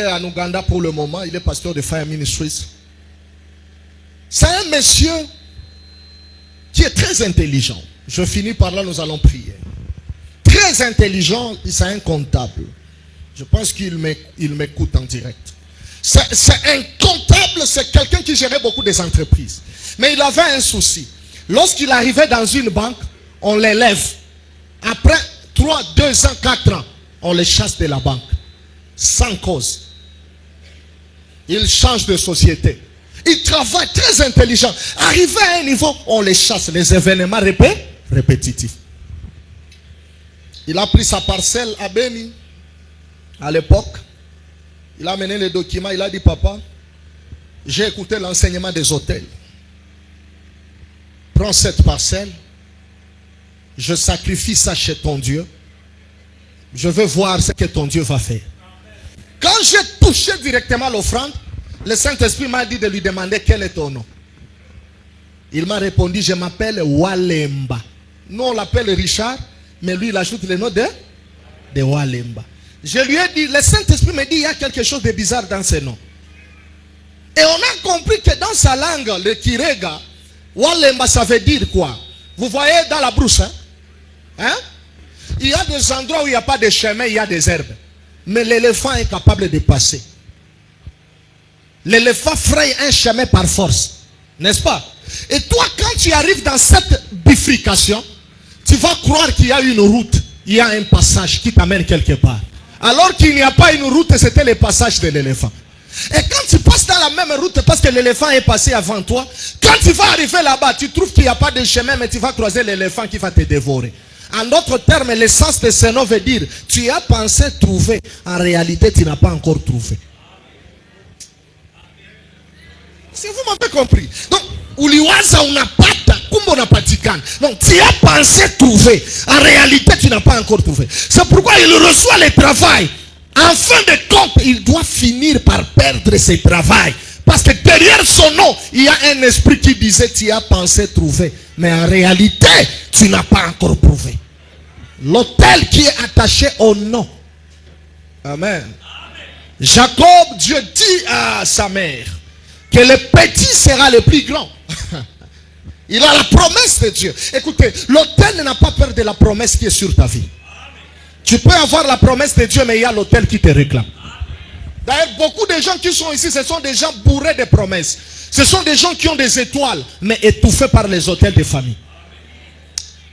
en Ouganda pour le moment. Il est pasteur de Fire Ministries. C'est un monsieur qui est très intelligent. Je finis par là, nous allons prier. Très intelligent, c'est un comptable. Je pense qu'il m'écoute en direct. C'est un comptable, c'est quelqu'un qui gérait beaucoup des entreprises. Mais il avait un souci. Lorsqu'il arrivait dans une banque, on l'élève. Après 3, 2 ans, 4 ans, on le chasse de la banque. Sans cause. Il change de société. Il travaille très intelligent. Arrivé à un niveau, on les chasse. Les événements répétitifs. Il a pris sa parcelle à Beni. À l'époque, il a amené les documents. Il a dit, papa, j'ai écouté l'enseignement des hôtels. Prends cette parcelle. Je sacrifie ça chez ton Dieu. Je veux voir ce que ton Dieu va faire. Quand j'ai touché directement l'offrande, le Saint-Esprit m'a dit de lui demander quel est ton nom. Il m'a répondu, je m'appelle Walemba. Nous on l'appelle Richard, mais lui il ajoute le nom de Walemba. Je lui ai dit, le Saint-Esprit me dit, il y a quelque chose de bizarre dans ce nom. Et on a compris que dans sa langue, le Kirega, Walemba ça veut dire quoi? Vous voyez dans la brousse, hein? Il y a des endroits où il n'y a pas de chemin, il y a des herbes. Mais l'éléphant est capable de passer. L'éléphant fraye un chemin par force. N'est-ce pas? Et toi, quand tu arrives dans cette bifurcation, tu vas croire qu'il y a une route. Il y a un passage qui t'amène quelque part. Alors qu'il n'y a pas une route, c'était le passage de l'éléphant. Et quand tu passes dans la même route parce que l'éléphant est passé avant toi, quand tu vas arriver là-bas, tu trouves qu'il n'y a pas de chemin, mais tu vas croiser l'éléphant qui va te dévorer. En d'autres termes, l'essence de ce nom veut dire, tu as pensé trouver, en réalité tu n'as pas encore trouvé. Si vous m'avez compris. Donc, uliwaza unapata, kumbe unapatikana. Donc, tu as pensé trouver, en réalité tu n'as pas encore trouvé. C'est pourquoi il reçoit le travail. En fin de compte, il doit finir par perdre ses travail. Parce que derrière son nom, il y a un esprit qui disait, tu as pensé trouver. Mais en réalité, tu n'as pas encore prouvé. L'autel qui est attaché au nom. Amen. Jacob, Dieu dit à sa mère, que le petit sera le plus grand. Il a la promesse de Dieu. Écoutez, l'autel n'a pas peur de la promesse qui est sur ta vie. Tu peux avoir la promesse de Dieu, mais il y a l'autel qui te réclame. D'ailleurs, beaucoup de gens qui sont ici, ce sont des gens bourrés de promesses. Ce sont des gens qui ont des étoiles, mais étouffés par les autels de famille.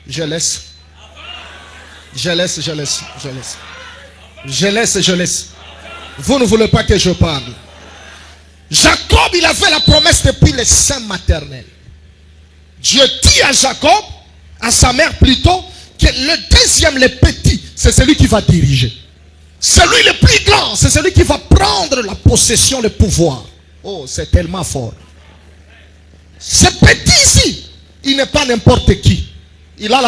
Je laisse. Vous ne voulez pas que je parle. Jacob, il avait la promesse depuis le sein maternel. Dieu dit à Jacob, à sa mère plutôt, que le deuxième, le petit, c'est celui qui va diriger. Celui le plus grand, c'est celui qui va prendre la possession, le pouvoir. Oh, c'est tellement fort. Ce petit ici, il n'est pas n'importe qui. Il a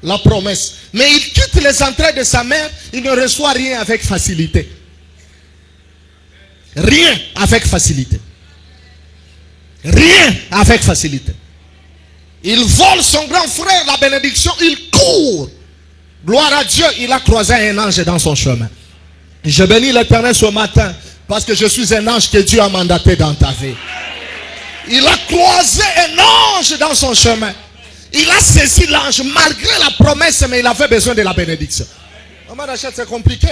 la promesse. Mais il quitte les entrailles de sa mère, il ne reçoit rien avec facilité. Rien avec facilité. Rien avec facilité. Il vole son grand frère, la bénédiction, il court. Gloire à Dieu, il a croisé un ange dans son chemin. Je bénis l'Éternel ce matin parce que je suis un ange que Dieu a mandaté dans ta vie. Il a croisé un ange dans son chemin. Il a saisi l'ange malgré la promesse, mais il avait besoin de la bénédiction. C'est compliqué.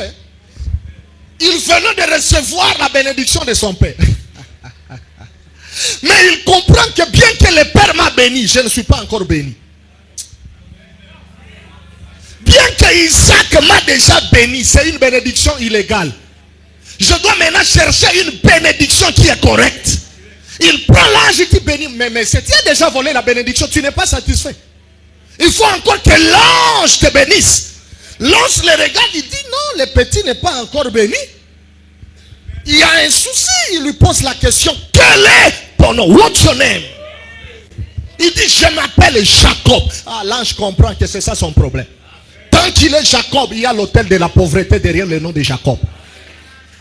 Il venait de recevoir la bénédiction de son père. Mais il comprend que bien que le père m'a béni, je ne suis pas encore béni. Bien que Isaac m'a déjà béni, c'est une bénédiction illégale. Je dois maintenant chercher une bénédiction qui est correcte. Il prend l'ange et dit béni. Mais si tu as déjà volé la bénédiction, tu n'es pas satisfait. Il faut encore que l'ange te bénisse. L'ange le regarde, il dit non, le petit n'est pas encore béni. Il y a un souci, il lui pose la question, quel est ton nom? What's your name? Il dit, je m'appelle Jacob. Ah, l'ange comprend que c'est ça son problème. Tant qu'il est Jacob, il y a l'autel de la pauvreté derrière le nom de Jacob.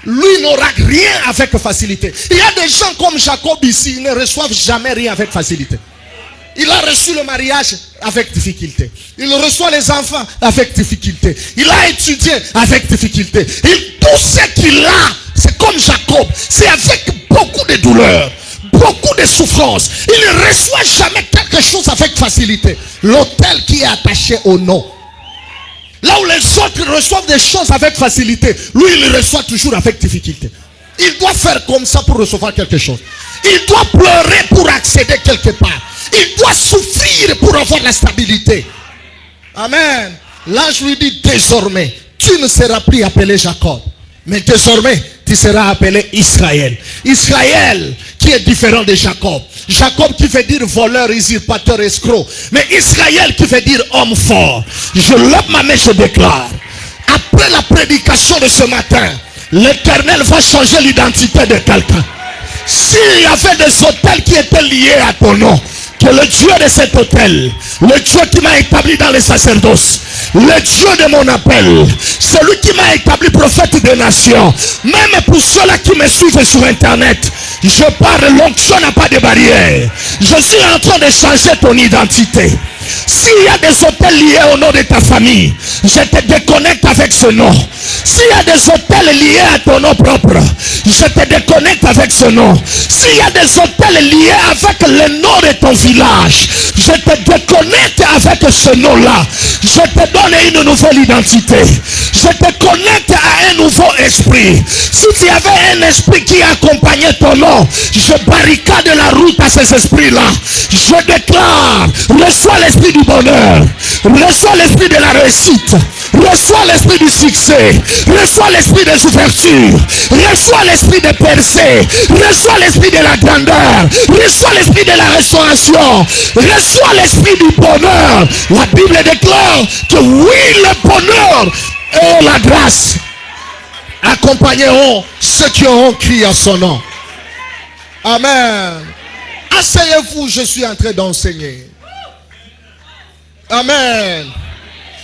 Lui n'aura rien avec facilité. Il y a des gens comme Jacob ici, ils ne reçoivent jamais rien avec facilité. Il a reçu le mariage avec difficulté. Il reçoit les enfants avec difficulté. Il a étudié avec difficulté. Tout ce qu'il a, c'est comme Jacob. C'est avec beaucoup de douleur, beaucoup de souffrance. Il ne reçoit jamais quelque chose avec facilité. L'autel qui est attaché au nom. Là où les autres reçoivent des choses avec facilité, lui il reçoit toujours avec difficulté. Il doit faire comme ça pour recevoir quelque chose. Il doit pleurer pour accéder quelque part. Il doit souffrir pour avoir la stabilité. Amen. L'ange lui dit, désormais, tu ne seras plus appelé Jacob. Mais désormais, tu seras appelé Israël. Israël qui est différent de Jacob. Jacob qui veut dire voleur, usurpateur, escroc. Mais Israël qui veut dire homme fort. Je lève ma main, je déclare. Après la prédication de ce matin, l'Éternel va changer l'identité de quelqu'un. S'il y avait des autels qui étaient liés à ton nom, que le Dieu de cet autel, le Dieu qui m'a établi dans le sacerdoce, le Dieu de mon appel, celui qui m'a établi prophète des nations, même pour ceux-là qui me suivent sur internet, je parle, l'onction n'a pas de barrière. Je suis en train de changer ton identité. S'il y a des hôtels liés au nom de ta famille, je te déconnecte avec ce nom. S'il y a des hôtels liés à ton nom propre, je te déconnecte avec ce nom. S'il y a des hôtels liés avec le nom de ton village, je te déconnecte avec ce nom-là. Je te donne une nouvelle identité. Je te connecte à un nouveau esprit. Si tu avais un esprit qui accompagnait ton nom, je barricade la route à ces esprits-là. Je déclare, reçois l'esprit du bonheur, reçois l'esprit de la réussite, reçois l'esprit du succès, reçois l'esprit des ouvertures, reçois l'esprit de percée, reçois l'esprit de la grandeur, reçois l'esprit de la restauration, reçois l'esprit du bonheur. La Bible déclare que oui, le bonheur et la grâce accompagneront ceux qui auront crié à son nom. Amen. Asseyez-vous, je suis en train d'enseigner. Amen.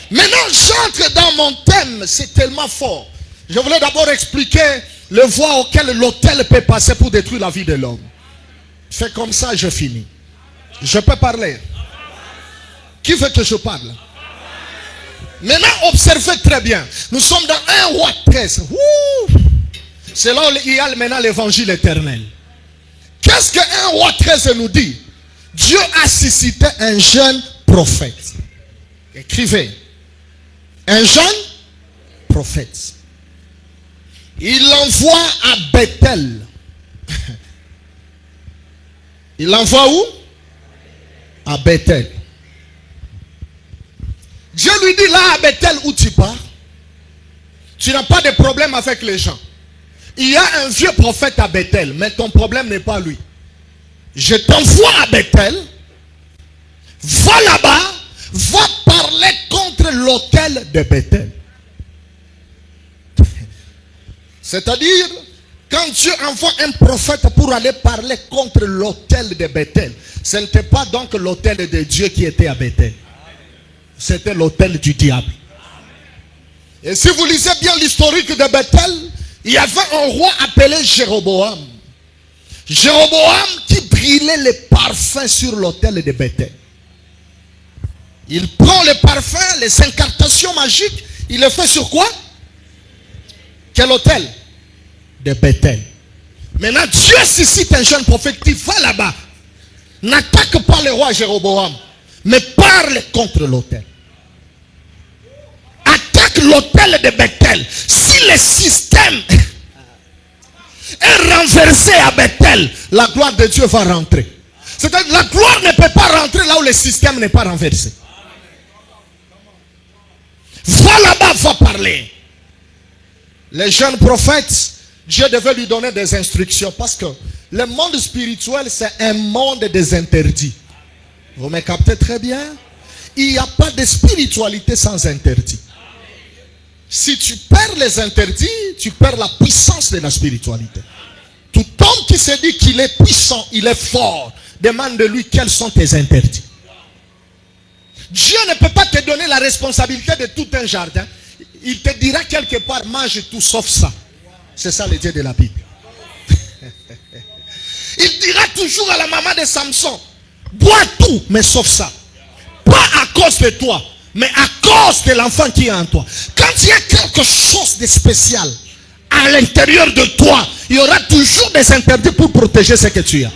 Maintenant, j'entre dans mon thème. C'est tellement fort. Je voulais d'abord expliquer le voie auquel l'autel peut passer pour détruire la vie de l'homme. Fais comme ça, je finis. Je peux parler. Qui veut que je parle? Maintenant, observez très bien. Nous sommes dans 1 Roi 13. C'est là où il y a maintenant l'évangile éternel. Qu'est-ce qu'un roi 13 nous dit? Dieu a suscité un jeune prophète. Écrivez. Un jeune prophète. Il l'envoie à Bethel. Il l'envoie où? À Bethel. Dieu lui dit là à Bethel où tu pars, tu n'as pas de problème avec les gens. Il y a un vieux prophète à Bethel, mais ton problème n'est pas lui. Je t'envoie à Bethel, va là-bas, va parler contre l'autel de Bethel. C'est-à-dire, quand Dieu envoie un prophète pour aller parler contre l'autel de Bethel, ce n'était pas donc l'autel de Dieu qui était à Bethel. C'était l'autel du diable. Et si vous lisez bien l'historique de Bethel, il y avait un roi appelé Jéroboam. Jéroboam qui brûlait les parfums sur l'autel de Bethel. Il prend les parfums, les incantations magiques, il les fait sur quoi? Quel autel? De Bethel. Maintenant, Dieu suscite un jeune prophète qui va là-bas. N'attaque pas le roi Jéroboam, mais parle contre l'autel. Attaque l'autel de Bethel. Si le système est renversé à Bethel, la gloire de Dieu va rentrer. C'est-à-dire la gloire ne peut pas rentrer là où le système n'est pas renversé. Va là-bas, va parler. Les jeunes prophètes, Dieu devait lui donner des instructions parce que le monde spirituel, c'est un monde des interdits. Vous me captez très bien? Il n'y a pas de spiritualité sans interdit. Si tu perds les interdits, tu perds la puissance de la spiritualité. Tout homme qui se dit qu'il est puissant, il est fort, demande de lui quels sont tes interdits. Dieu ne peut pas te donner la responsabilité de tout un jardin. Il te dira quelque part, mange tout sauf ça. C'est ça le Dieu de la Bible. Il dira toujours à la maman de Samson, bois tout, mais sauf ça. Pas à cause de toi, mais à cause de l'enfant qui est en toi. Quand il y a quelque chose de spécial à l'intérieur de toi, il y aura toujours des interdits pour protéger ce que tu as.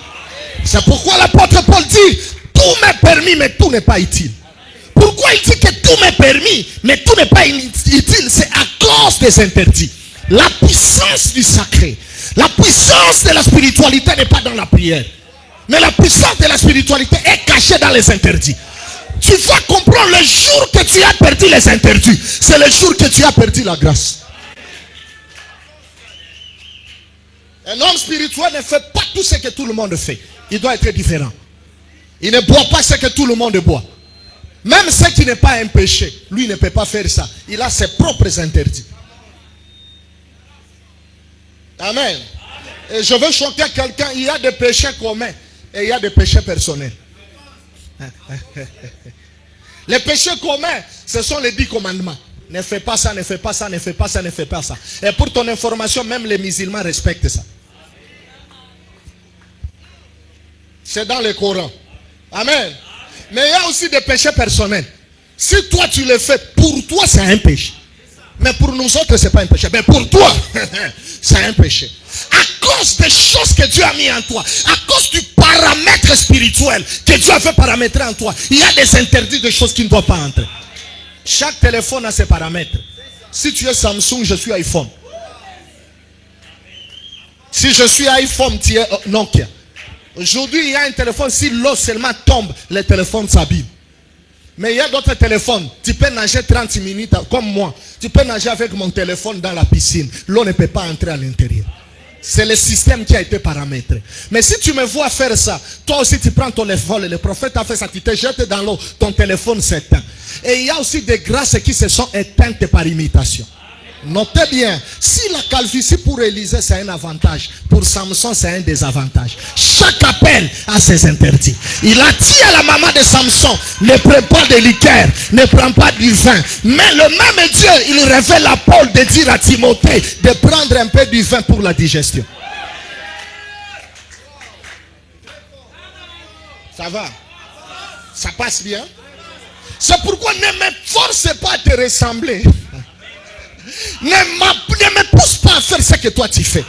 C'est pourquoi l'apôtre Paul dit, tout m'est permis, mais tout n'est pas utile. Pourquoi il dit que tout m'est permis, mais tout n'est pas utile? C'est à cause des interdits. La puissance du sacré, la puissance de la spiritualité n'est pas dans la prière. Mais la puissance de la spiritualité est cachée dans les interdits. Tu vas comprendre le jour que tu as perdu les interdits. C'est le jour que tu as perdu la grâce. Un homme spirituel ne fait pas tout ce que tout le monde fait. Il doit être différent. Il ne boit pas ce que tout le monde boit. Même ce qui n'est pas un péché, lui ne peut pas faire ça. Il a ses propres interdits. Amen. Et je veux choquer quelqu'un, il y a des péchés communs et il y a des péchés personnels. Les péchés communs, ce sont les 10 commandements. Ne fais pas ça, ne fais pas ça, ne fais pas ça, ne fais pas ça. Et pour ton information, même les musulmans respectent ça. C'est dans le Coran. Amen. Mais il y a aussi des péchés personnels. Si toi tu le fais, pour toi c'est un péché. Mais pour nous autres, ce n'est pas un péché. Mais pour toi, c'est un péché. À cause des choses que Dieu a mis en toi, à cause du paramètre spirituel que Dieu a fait paramétrer en toi, il y a des interdits de choses qui ne doivent pas entrer. Chaque téléphone a ses paramètres. Si tu es Samsung, je suis iPhone. Si je suis iPhone, tu es Nokia. Aujourd'hui, il y a un téléphone, si l'eau seulement tombe, le téléphone s'abîme. Mais il y a d'autres téléphones. Tu peux nager 30 minutes, comme moi. Tu peux nager avec mon téléphone dans la piscine. L'eau ne peut pas entrer à l'intérieur. C'est le système qui a été paramétré. Mais si tu me vois faire ça, toi aussi tu prends ton téléphone, le prophète a fait ça, tu te jettes dans l'eau, ton téléphone s'éteint. Et il y a aussi des grâces qui se sont éteintes par imitation. Notez bien, si la calvitie pour Élisée c'est un avantage, pour Samson c'est un désavantage. Chaque appel a ses interdits. Il a dit à la maman de Samson, ne prends pas de liqueur, ne prends pas du vin. Mais le même Dieu, il révèle à Paul de dire à Timothée de prendre un peu du vin pour la digestion. Ça va? Ça passe bien? C'est pourquoi ne me force pas à te ressembler. Ne me pousse pas à faire ce que toi tu fais.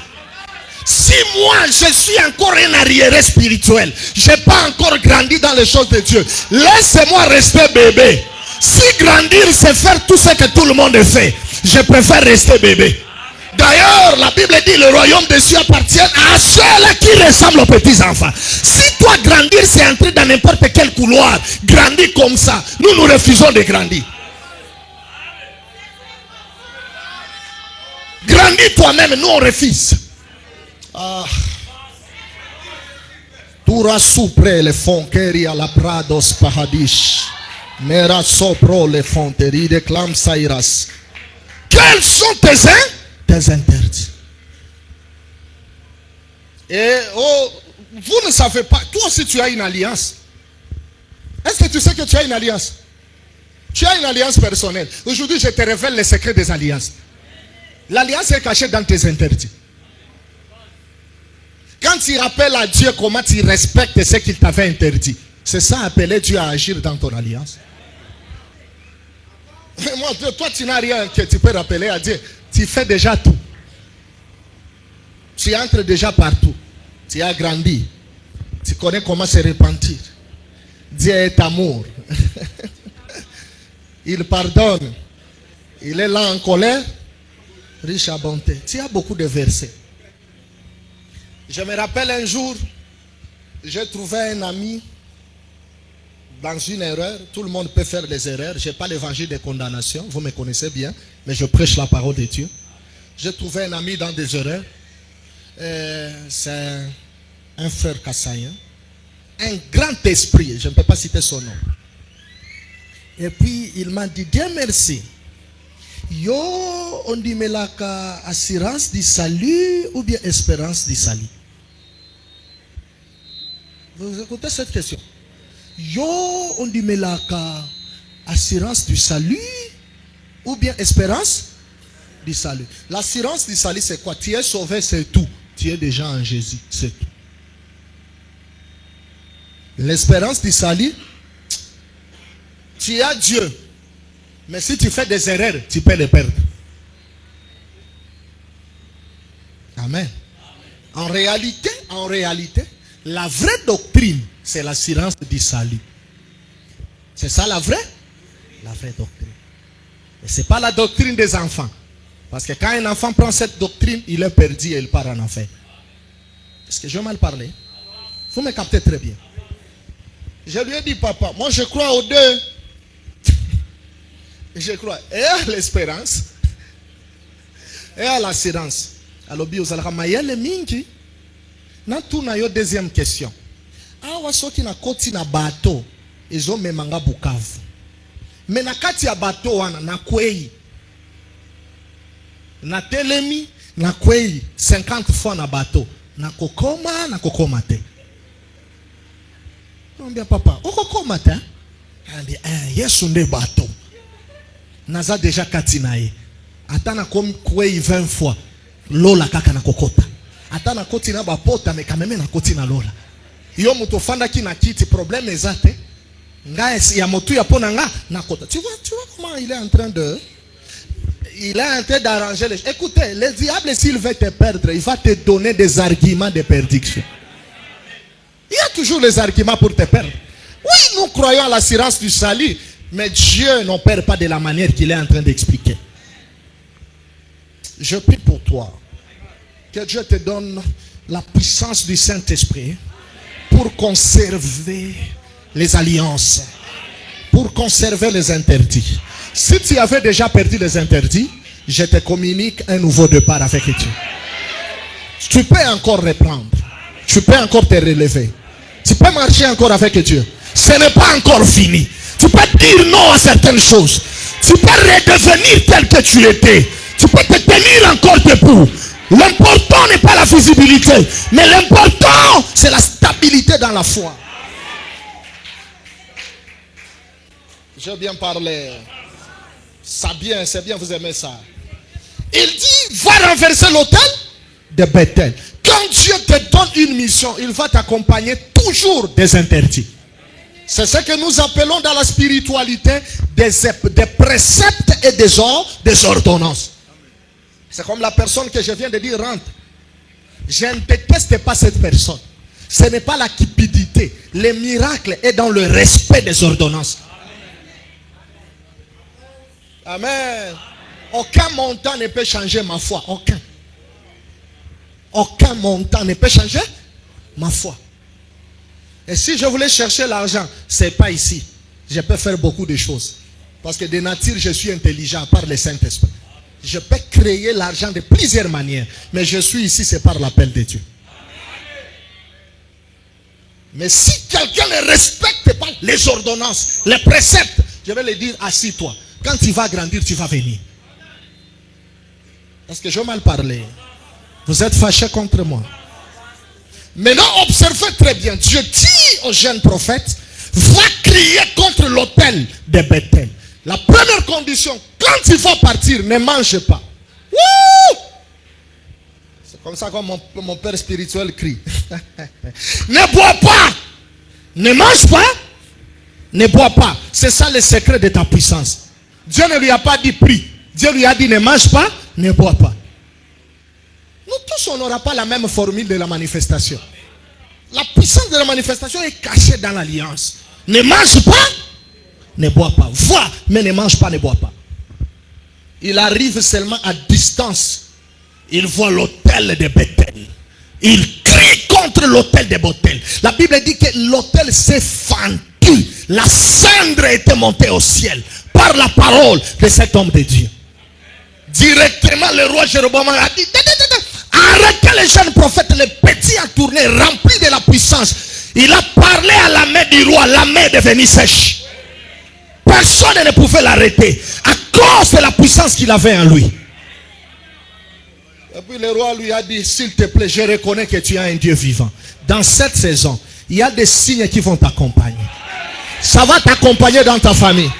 Si moi je suis encore un arriéré spirituel, je n'ai pas encore grandi dans les choses de Dieu, laissez-moi rester bébé. Si grandir c'est faire tout ce que tout le monde fait, je préfère rester bébé. D'ailleurs, la Bible dit le royaume des cieux appartient à ceux-là qui ressemblent aux petits enfants. Si toi grandir c'est entrer dans n'importe quel couloir, grandir comme ça, nous refusons de grandir. Grandis toi-même, nous on refuse. Ah. Tura supre le fonqueri à la prados pahadish. Mera sopro le fonterie de clam sairas. Quels sont tes interdits? Et vous ne savez pas, toi aussi tu as une alliance. Est-ce que tu sais que tu as une alliance? Tu as une alliance personnelle. Aujourd'hui je te révèle les secrets des alliances. L'alliance est cachée dans tes interdits. Quand tu rappelles à Dieu comment tu respectes ce qu'il t'avait interdit, c'est ça appeler Dieu à agir dans ton alliance. Mais moi, toi tu n'as rien que tu peux rappeler à Dieu. Tu fais déjà tout. Tu entres déjà partout. Tu as grandi. Tu connais comment se repentir. Dieu est amour. Il pardonne. Il est là en colère. Riche à bonté. Tu as beaucoup de versets. Je me rappelle un jour, j'ai trouvé un ami dans une erreur. Tout le monde peut faire des erreurs. Je n'ai pas l'évangile de condamnation. Vous me connaissez bien. Mais je prêche la parole de Dieu. J'ai trouvé un ami dans des erreurs. C'est un frère kassaïen. Un grand esprit. Je ne peux pas citer son nom. Et puis il m'a dit, Dieu merci. Yo, on dit melaka assurance du salut ou bien espérance du salut? Vous écoutez cette question? Yo, on dit melaka assurance du salut ou bien espérance du salut? L'assurance du salut c'est quoi? Tu es sauvé, c'est tout. Tu es déjà en Jésus, c'est tout. L'espérance du salut, tu as Dieu. Mais si tu fais des erreurs, tu peux les perdre. Amen. En réalité, la vraie doctrine, c'est l'assurance du salut. C'est ça la vraie doctrine. Et ce n'est pas la doctrine des enfants. Parce que quand un enfant prend cette doctrine, il est perdu et il part en enfer. Est-ce que je vais mal parler? Vous me captez très bien. Je lui ai dit, papa, moi je crois aux deux. Je crois. Et à l'espérance. Et à l'assurance. Alors, Mayele mingi. Na tout na yo deuxième question. Awa soki na koti na bateau. Ezo memanga Bukavu. Mais na kati ya bateau wana na kwei. Na telemi na kwei 50 fois na bateau. Na kokoma te. On dit papa, okokoma te? On dit yesu nde bateau. Naza déjà katinaye. Atana kwei 20 fois. Lola kaka na kokota. Atana koti na bapota mais quand même na koti na lola. Yo muto fanda ki na kiti problème ezate. Nga ya motu ya pona nga na kota. Tu vois comment il est en train d'arranger les... Écoutez, le diable s'il veut te perdre, il va te donner des arguments de perdition. Il y a toujours les arguments pour te perdre. Oui, nous croyons à l'assurance du salut, mais Dieu n'opère pas de la manière qu'il est en train d'expliquer. Je prie pour toi. Que Dieu te donne la puissance du Saint-Esprit pour conserver les alliances, pour conserver les interdits. Si tu avais déjà perdu les interdits, je te communique un nouveau départ avec Dieu. Tu peux encore reprendre. Tu peux encore te relever. Tu peux marcher encore avec Dieu. Ce n'est pas encore fini. Tu peux dire non à certaines choses. Tu peux redevenir tel que tu étais. Tu peux te tenir encore debout. L'important n'est pas la visibilité, mais l'important c'est la stabilité dans la foi. J'ai bien parlé. Ça bien, c'est bien, vous aimez ça. Il dit, va renverser l'autel de Bethel. Quand Dieu te donne une mission, il va t'accompagner toujours des interdits. C'est ce que nous appelons dans la spiritualité des préceptes et des ordonnances. C'est comme la personne que je viens de dire rentre. Je ne déteste pas cette personne. Ce n'est pas la cupidité. Le miracle est dans le respect des ordonnances. Amen. Aucun montant ne peut changer ma foi. Aucun. Aucun montant ne peut changer ma foi. Et si je voulais chercher l'argent, ce n'est pas ici. Je peux faire beaucoup de choses. Parce que de nature, je suis intelligent par le Saint-Esprit. Je peux créer l'argent de plusieurs manières. Mais je suis ici, c'est par l'appel de Dieu. Mais si quelqu'un ne respecte pas les ordonnances, les préceptes, je vais lui dire, assis-toi. Quand tu vas grandir, tu vas venir. Parce que je vais mal parler. Vous êtes fâchés contre moi. Maintenant, observez très bien. Dieu dit au jeune prophète, va crier contre l'autel de Bethel. La première condition, quand il faut partir, ne mange pas. Wouh! C'est comme ça que mon père spirituel crie. Ne bois pas. Ne mange pas. Ne bois pas. C'est ça le secret de ta puissance. Dieu ne lui a pas dit prie. Dieu lui a dit ne mange pas, ne bois pas. Nous tous, on n'aura pas la même formule de la manifestation. La puissance de la manifestation est cachée dans l'alliance. Ne mange pas, ne bois pas. Vois, mais ne mange pas, ne bois pas. Il arrive seulement à distance. Il voit l'autel de Bethel. Il crie contre l'autel de Bethel. La Bible dit que l'autel s'est fendu. La cendre était montée au ciel par la parole de cet homme de Dieu. Directement, le roi Jéroboam a dit, arrêtez les jeunes prophètes, les petits à tourner, remplis de la puissance. Il a parlé à la main du roi, la main est devenue sèche. Personne ne pouvait l'arrêter à cause de la puissance qu'il avait en lui. Et puis le roi lui a dit, s'il te plaît, je reconnais que tu es un Dieu vivant. Dans cette saison, il y a des signes qui vont t'accompagner. Ça va t'accompagner dans ta famille.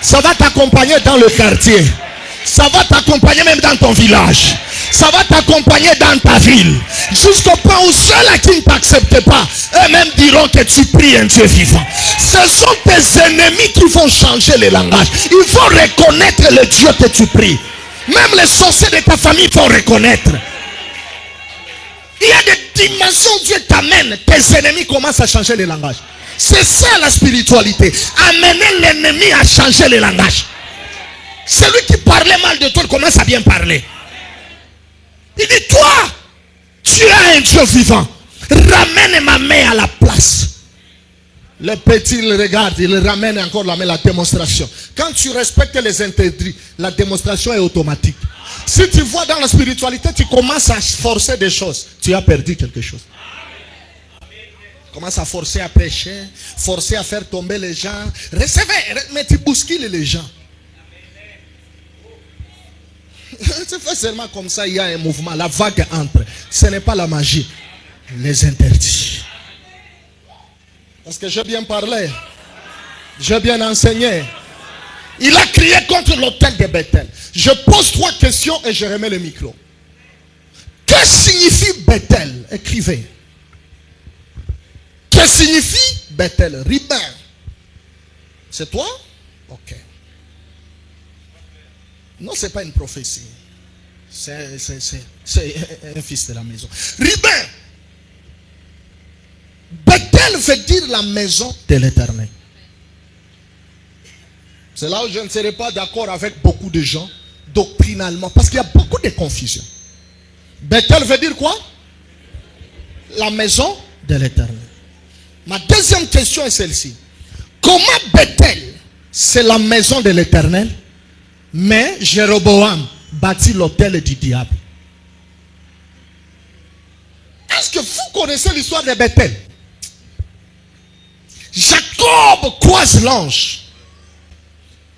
Ça va t'accompagner dans le quartier. Ça va t'accompagner même dans ton village. Ça va t'accompagner dans ta ville. Jusqu'au point où ceux-là qui ne t'acceptent pas, eux-mêmes diront que tu pries un Dieu vivant. Ce sont tes ennemis qui vont changer le langage. Ils vont reconnaître le Dieu que tu pries. Même les sorciers de ta famille vont reconnaître. Il y a des dimensions où Dieu t'amène. Tes ennemis commencent à changer le langage. C'est ça la spiritualité. Amener l'ennemi à changer le langage. Celui qui parlait mal de toi commence à bien parler. Il dit, toi, tu es un Dieu vivant. Ramène ma main à la place. Le petit, il regarde, il ramène encore la main, la démonstration. Quand tu respectes les interdits, la démonstration est automatique. Si tu vois dans la spiritualité, tu commences à forcer des choses, tu as perdu quelque chose. Tu commences à forcer à prêcher, forcer à faire tomber les gens. Recevez, mais tu bouscules les gens. C'est fait seulement comme ça, il y a un mouvement, la vague entre. Ce n'est pas la magie, les interdits. Parce que j'ai bien parlé, j'ai bien enseigné. Il a crié contre l'autel de Bethel. Je pose 3 questions et je remets le micro. Que signifie Bethel? Écrivez. Que signifie Bethel? Ribin. C'est toi? Ok. Non, ce n'est pas une prophétie. C'est un fils de la maison. Ribin. Bethel veut dire la maison de l'Éternel. C'est là où je ne serai pas d'accord avec beaucoup de gens doctrinalement. Parce qu'il y a beaucoup de confusion. Bethel veut dire quoi? La maison de l'Éternel. Ma deuxième question est celle-ci. Comment Bethel, c'est la maison de l'Éternel, mais Jéroboam bâtit l'autel du diable? Est-ce que vous connaissez l'histoire de Bethel? Jacob croise l'ange.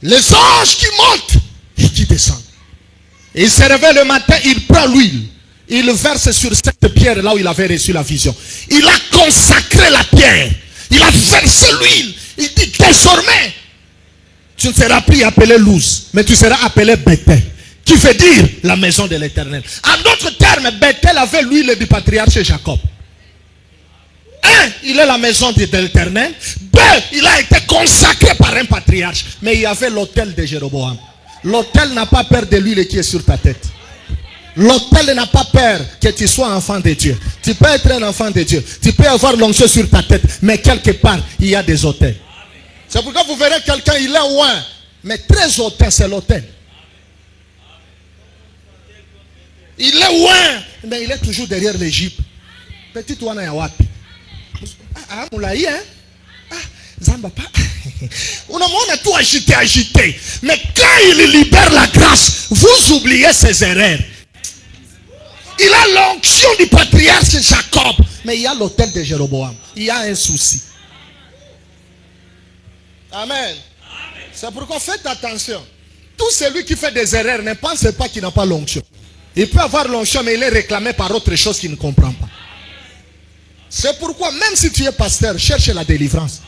Les anges qui montent et qui descendent. Et il se réveille le matin, il prend l'huile. Il verse sur cette pierre là où il avait reçu la vision. Il a consacré la pierre. Il a versé l'huile. Il dit désormais, tu ne seras plus appelé Luz, mais tu seras appelé Bethel, qui veut dire la maison de l'Éternel. En d'autres termes, Bethel avait l'huile du patriarche Jacob. 1, il est la maison de l'Éternel. 2, il a été consacré par un patriarche. Mais il y avait l'autel de Jéroboam. L'autel n'a pas peur de l'huile qui est sur ta tête. L'autel n'a pas peur que tu sois enfant de Dieu. Tu peux être un enfant de Dieu. Tu peux avoir l'onction sur ta tête. Mais quelque part, il y a des autels. C'est pourquoi vous verrez quelqu'un, il est loin. Mais très hautain, c'est l'autel. Il est loin, mais il est toujours derrière l'Égypte. Petit Wana Yawapi. Ah, Moulaï, hein? Ah, Zamba pas. On a tout agité. Mais quand il libère la grâce, vous oubliez ses erreurs. Il a l'onction du patriarche Jacob. Mais il y a l'autel de Jéroboam. Il y a un souci. Amen. C'est pourquoi faites attention. Tout celui qui fait des erreurs, ne pensez pas qu'il n'a pas l'onction. Il peut avoir l'onction, mais il est réclamé par autre chose qu'il ne comprend pas. C'est pourquoi, même si tu es pasteur, cherche la délivrance.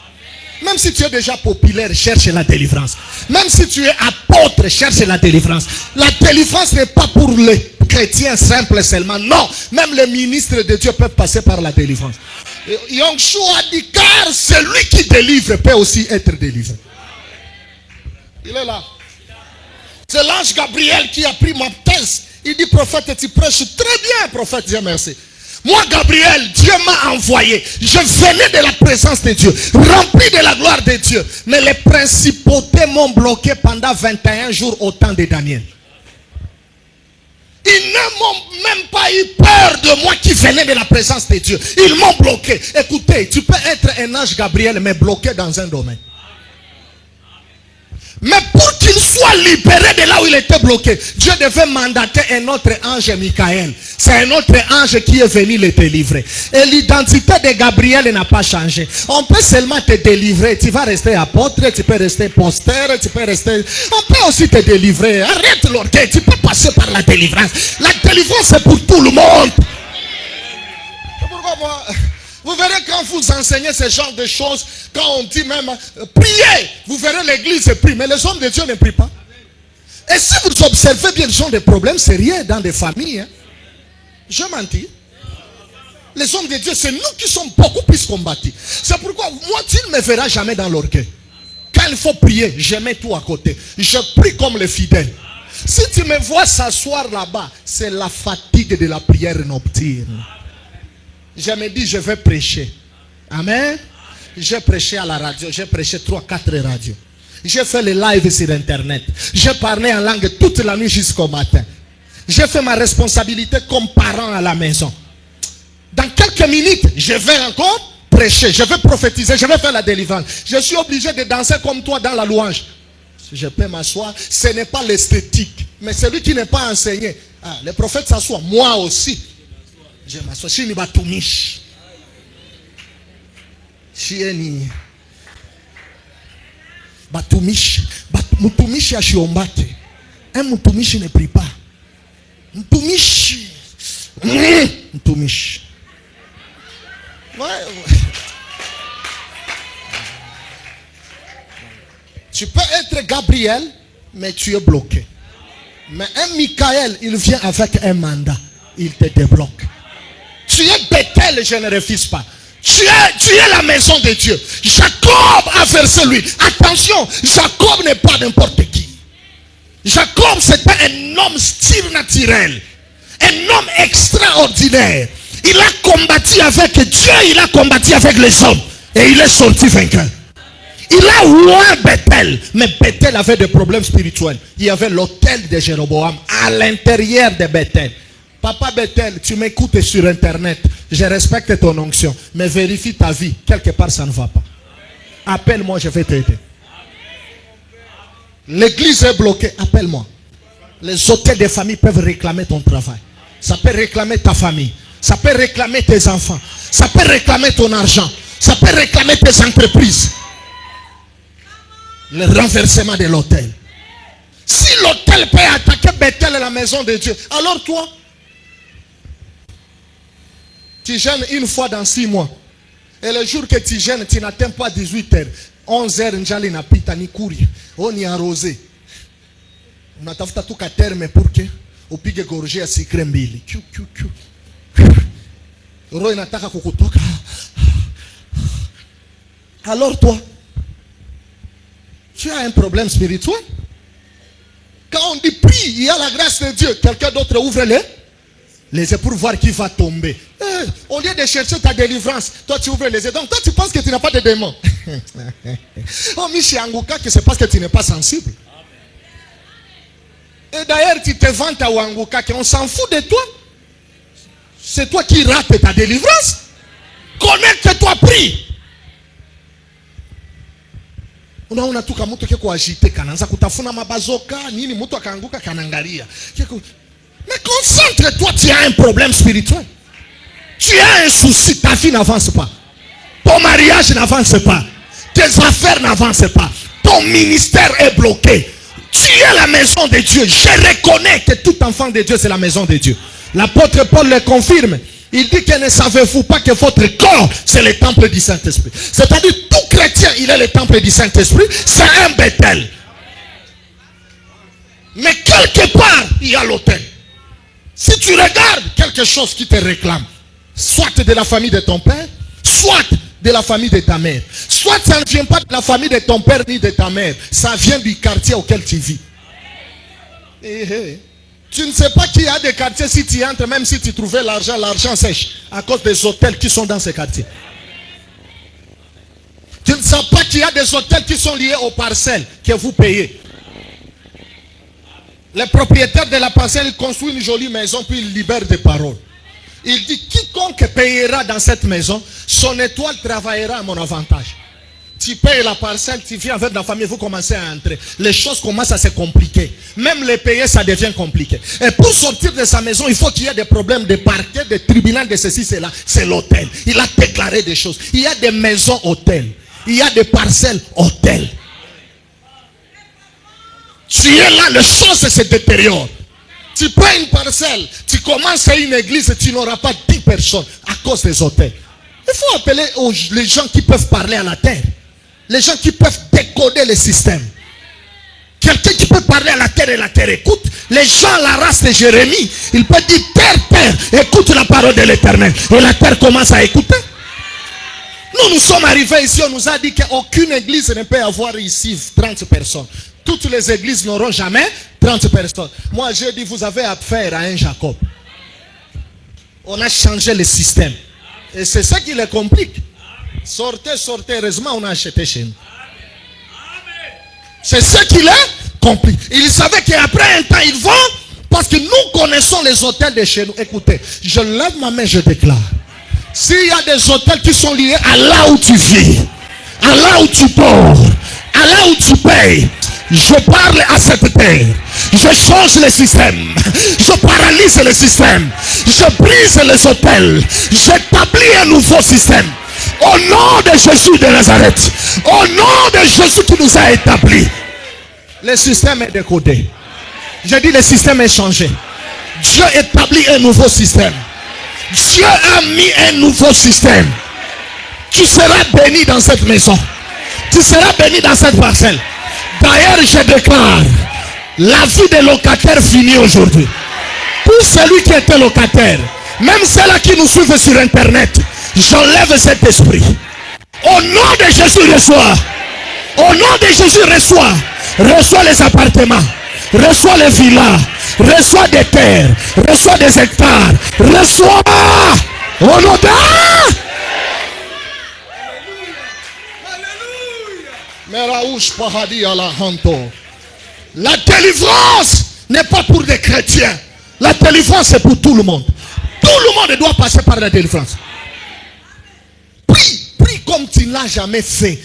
Même si tu es déjà populaire, cherche la délivrance. Même si tu es apôtre, cherche la délivrance. La délivrance n'est pas pour les chrétiens simples seulement. Non, même les ministres de Dieu peuvent passer par la délivrance. Yongshua a dit, car celui qui délivre peut aussi être délivré. Il est là. C'est l'ange Gabriel qui a pris ma thèse. Il dit, prophète, tu prêches très bien, prophète, Dieu merci. Moi, Gabriel, Dieu m'a envoyé. Je venais de la présence de Dieu, rempli de la gloire de Dieu. Mais les principautés m'ont bloqué pendant 21 jours au temps de Daniel. Ils ne m'ont même pas eu peur de moi qui venais de la présence de Dieu. Ils m'ont bloqué. Écoutez, tu peux être un ange Gabriel, mais bloqué dans un domaine. Mais pour qu'il soit libéré de là où il était bloqué, Dieu devait mandater un autre ange, Michael. C'est un autre ange qui est venu le délivrer. Et l'identité de Gabriel n'a pas changé. On peut seulement te délivrer. Tu vas rester apôtre, tu peux rester pasteur, tu peux rester... On peut aussi te délivrer. Arrête l'orgueil, tu peux passer par la délivrance. La délivrance, c'est pour tout le monde. C'est pourquoi moi... Vous verrez quand vous enseignez ce genre de choses, quand on dit même priez, vous verrez l'église prie, mais les hommes de Dieu ne prient pas. Et si vous observez bien, ils ont des problèmes sérieux dans des familles. Hein. Je mentis. Les hommes de Dieu, c'est nous qui sommes beaucoup plus combattus. C'est pourquoi moi, tu ne me verras jamais dans l'orgueil. Quand il faut prier, je mets tout à côté. Je prie comme les fidèles. Si tu me vois s'asseoir là-bas, c'est la fatigue de la prière nocturne. Je me dis, je vais prêcher. Amen. J'ai prêché à la radio. J'ai prêché 3-4 radios. J'ai fait les lives sur internet. J'ai parlé en langue toute la nuit jusqu'au matin. J'ai fait ma responsabilité comme parent à la maison. Dans quelques minutes, je vais encore prêcher. Je vais prophétiser. Je vais faire la délivrance. Je suis obligé de danser comme toi dans la louange. Je peux m'asseoir. Ce n'est pas l'esthétique. Mais celui qui n'est pas enseigné. Ah, les prophètes s'assoient. Moi aussi. Je m'assois. Je suis batumishi. Chieni. Batumishi. Mutumishi ashiombate. Un mutumishi ne prie pas. Mutumishi. Mutumishi. Ouais. Tu peux être Gabriel, mais tu es bloqué. Mais un Michael, il vient avec un mandat. Il te débloque. Tu es Bethel, je ne refuse pas. Tu es la maison de Dieu. Jacob a versé lui. Attention, Jacob n'est pas n'importe qui. Jacob, c'était un homme surnaturel. Un homme extraordinaire. Il a combattu avec Dieu, il a combattu avec les hommes. Et il est sorti vainqueur. Il a loin Bethel. Mais Bethel avait des problèmes spirituels. Il y avait l'autel de Jéroboam à l'intérieur de Bethel. Papa Bethel, tu m'écoutes sur internet. Je respecte ton onction. Mais vérifie ta vie. Quelque part, ça ne va pas. Appelle-moi, je vais t'aider. L'église est bloquée. Appelle-moi. Les hôtels de famille peuvent réclamer ton travail. Ça peut réclamer ta famille. Ça peut réclamer tes enfants. Ça peut réclamer ton argent. Ça peut réclamer tes entreprises. Le renversement de l'autel. Si l'autel peut attaquer Bethel et la maison de Dieu, alors toi, tu gênes une fois dans 6 mois. Et le jour que tu gênes, tu n'atteins pas 18h. 11h, njali na pita ni kuri. On y arrosé. On a tafuta tout à terme pour que upige gorgée à sikre mbili. Roho inataka kukutoka. Alors toi, tu as un problème spirituel. Quand on dit prie, il y a la grâce de Dieu. Quelqu'un d'autre ouvre les yeux pour voir qui va tomber. Au lieu de chercher ta délivrance, toi tu ouvres les yeux. Donc toi tu penses que tu n'as pas de démon. Oh Michi Angouka, que c'est parce que tu n'es pas sensible. Et d'ailleurs tu te vantes à Wanguka qu'on s'en fout de toi. C'est toi qui rates ta délivrance. Connecte-toi, prie. Unaona tu kama mtu kiko agité kanaanza kutafuna mabazoka nini mtu akaanguka kanangalia. Mais concentre-toi, tu as un problème spirituel. Tu as un souci, ta vie n'avance pas. Ton mariage n'avance pas. Tes affaires n'avancent pas. Ton ministère est bloqué. Tu es la maison de Dieu. Je reconnais que tout enfant de Dieu, c'est la maison de Dieu. L'apôtre Paul le confirme. Il dit que ne savez-vous pas que votre corps, c'est le temple du Saint-Esprit. C'est-à-dire, tout chrétien, il est le temple du Saint-Esprit. C'est un Bethel. Mais quelque part, il y a l'autel. Si tu regardes quelque chose qui te réclame, soit de la famille de ton père, soit de la famille de ta mère, soit ça ne vient pas de la famille de ton père ni de ta mère, ça vient du quartier auquel tu vis. Tu ne sais pas qu'il y a des quartiers, si tu entres, même si tu trouvais l'argent, l'argent sèche à cause des hôtels qui sont dans ces quartiers. Tu ne sais pas qu'il y a des hôtels qui sont liés aux parcelles que vous payez. Le propriétaire de la parcelle, il construit une jolie maison, puis il libère des paroles. Il dit, quiconque payera dans cette maison, son étoile travaillera à mon avantage. Tu payes la parcelle, tu viens avec la famille, vous commencez à entrer. Les choses commencent à se compliquer. Même les payer, ça devient compliqué. Et pour sortir de sa maison, il faut qu'il y ait des problèmes de parquet, de tribunal, de ceci, cela. C'est l'hôtel. Il a déclaré des choses. Il y a des maisons hôtels. Il y a des parcelles hôtels. Tu es là, les choses se détériorent. Tu prends une parcelle, tu commences à une église, tu n'auras pas 10 personnes à cause des hôtels. Il faut appeler les gens qui peuvent parler à la terre. Les gens qui peuvent décoder le système. Quelqu'un qui peut parler à la terre et la terre écoute. Les gens, la race de Jérémie, il peut dire, terre, écoute la parole de l'Éternel. Et la terre commence à écouter. Nous sommes arrivés ici, on nous a dit qu'aucune église ne peut avoir ici 30 personnes. Toutes les églises n'auront jamais 30 personnes. Moi, j'ai dit, vous avez affaire à un Jacob. On a changé le système. Et c'est ça qui le complique. Sortez, heureusement, on a acheté chez nous. C'est ça qui le complique. Ils savaient qu'après un temps, ils vont, parce que nous connaissons les hôtels de chez nous. Écoutez, je lève ma main, je déclare. S'il y a des hôtels qui sont liés à là où tu vis, à là où tu dors, à là où tu payes, je parle à cette terre. Je change le système. Je paralyse le système. Je brise les hôtels. J'établis un nouveau système. Au nom de Jésus de Nazareth. Au nom de Jésus qui nous a établis. Le système est décodé. Je dis le système est changé. Dieu établit un nouveau système. Dieu a mis un nouveau système. Tu seras béni dans cette maison. Tu seras béni dans cette parcelle. D'ailleurs, je déclare, la vie des locataires finit aujourd'hui. Pour celui qui était locataire, même ceux-là qui nous suivent sur Internet, j'enlève cet esprit. Au nom de Jésus, reçois. Au nom de Jésus, reçois. Reçois les appartements. Reçois les villas. Reçois des terres. Reçois des hectares. Reçois. Au nom de... La délivrance n'est pas pour des chrétiens. La délivrance c'est pour tout le monde. Tout le monde doit passer par la délivrance. Prie comme tu ne l'as jamais fait.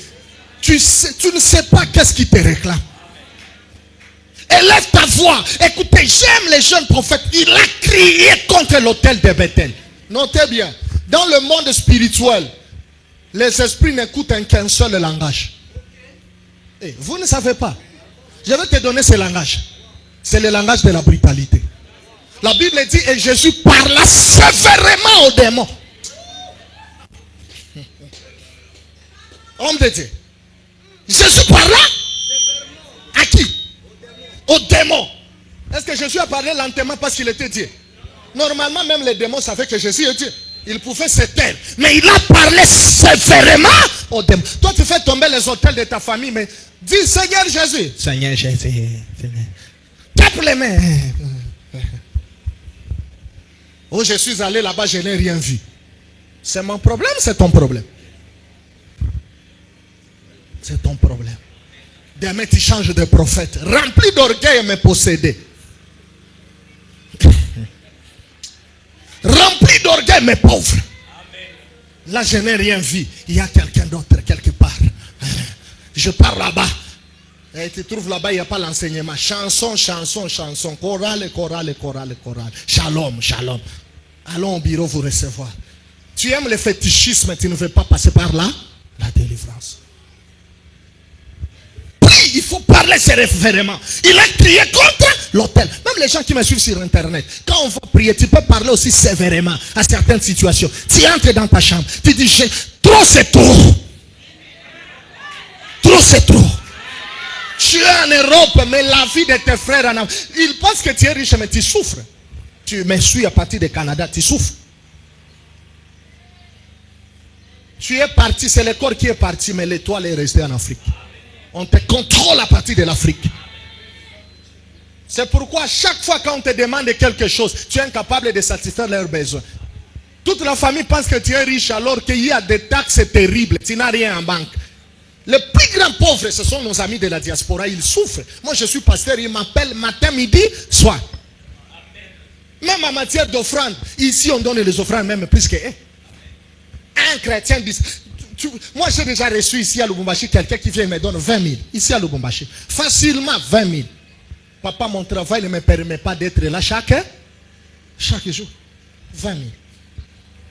Tu ne sais pas qu'est-ce qui te réclame. Élève ta voix. Écoutez, j'aime les jeunes prophètes. Il a crié contre l'autel de Bethel. Notez bien, dans le monde spirituel, les esprits n'écoutent qu'un seul langage. Vous ne savez pas. Je vais te donner ce langage. C'est le langage de la brutalité. La Bible dit, et Jésus parla sévèrement aux démons. Homme de Dieu. Jésus parla à qui? Aux démons. Est-ce que Jésus a parlé lentement parce qu'il était Dieu? Normalement, même les démons savaient que Jésus est Dieu. Il pouvait se taire. Mais il a parlé sévèrement aux démons. Toi, tu fais tomber les hôtels de ta famille, mais dis Seigneur Jésus. Seigneur Jésus. Tape les mains. Oh, je suis allé là-bas, je n'ai rien vu. C'est mon problème, c'est ton problème. C'est ton problème. Demain, tu changes de prophète. Rempli d'orgueil, mais possédé. Rempli d'orgueil, mais pauvre. Là, je n'ai rien vu. Il y a quelqu'un d'autre quelque part. Je pars là-bas. Et tu trouves là-bas, il n'y a pas l'enseignement. Chanson, chanson, chanson. Chorale, chorale, chorale, chorale. Shalom, shalom. Allons au bureau vous recevoir. Tu aimes le fétichisme, tu ne veux pas passer par là. La délivrance. Puis, il faut parler sévèrement. Il a crié contre l'autel. Même les gens qui me suivent sur Internet, quand on va prier, tu peux parler aussi sévèrement à certaines situations. Tu entres dans ta chambre, tu dis, trop c'est trop. Trop c'est trop. Tu es en Europe, mais la vie de tes frères en Afrique. Ils pensent que tu es riche, mais tu souffres. Tu me suis à partir du Canada, tu souffres. Tu es parti, c'est le corps qui est parti, mais l'étoile est restée en Afrique. On te contrôle à partir de l'Afrique. C'est pourquoi chaque fois qu'on te demande quelque chose, tu es incapable de satisfaire leurs besoins. Toute la famille pense que tu es riche alors qu'il y a des taxes terribles. Tu n'as rien en banque. Les plus grands pauvres, ce sont nos amis de la diaspora. Ils souffrent. Moi, je suis pasteur. Ils m'appellent matin, midi, soir. Même en matière d'offrande. Ici, on donne les offrandes même plus que eux. Un chrétien dit... Moi, j'ai déjà reçu ici à Lubumbashi quelqu'un qui vient et me donne 20 000. Ici à Lubumbashi. Facilement 20 000. Papa, mon travail ne me permet pas d'être là chaque jour. 20 000.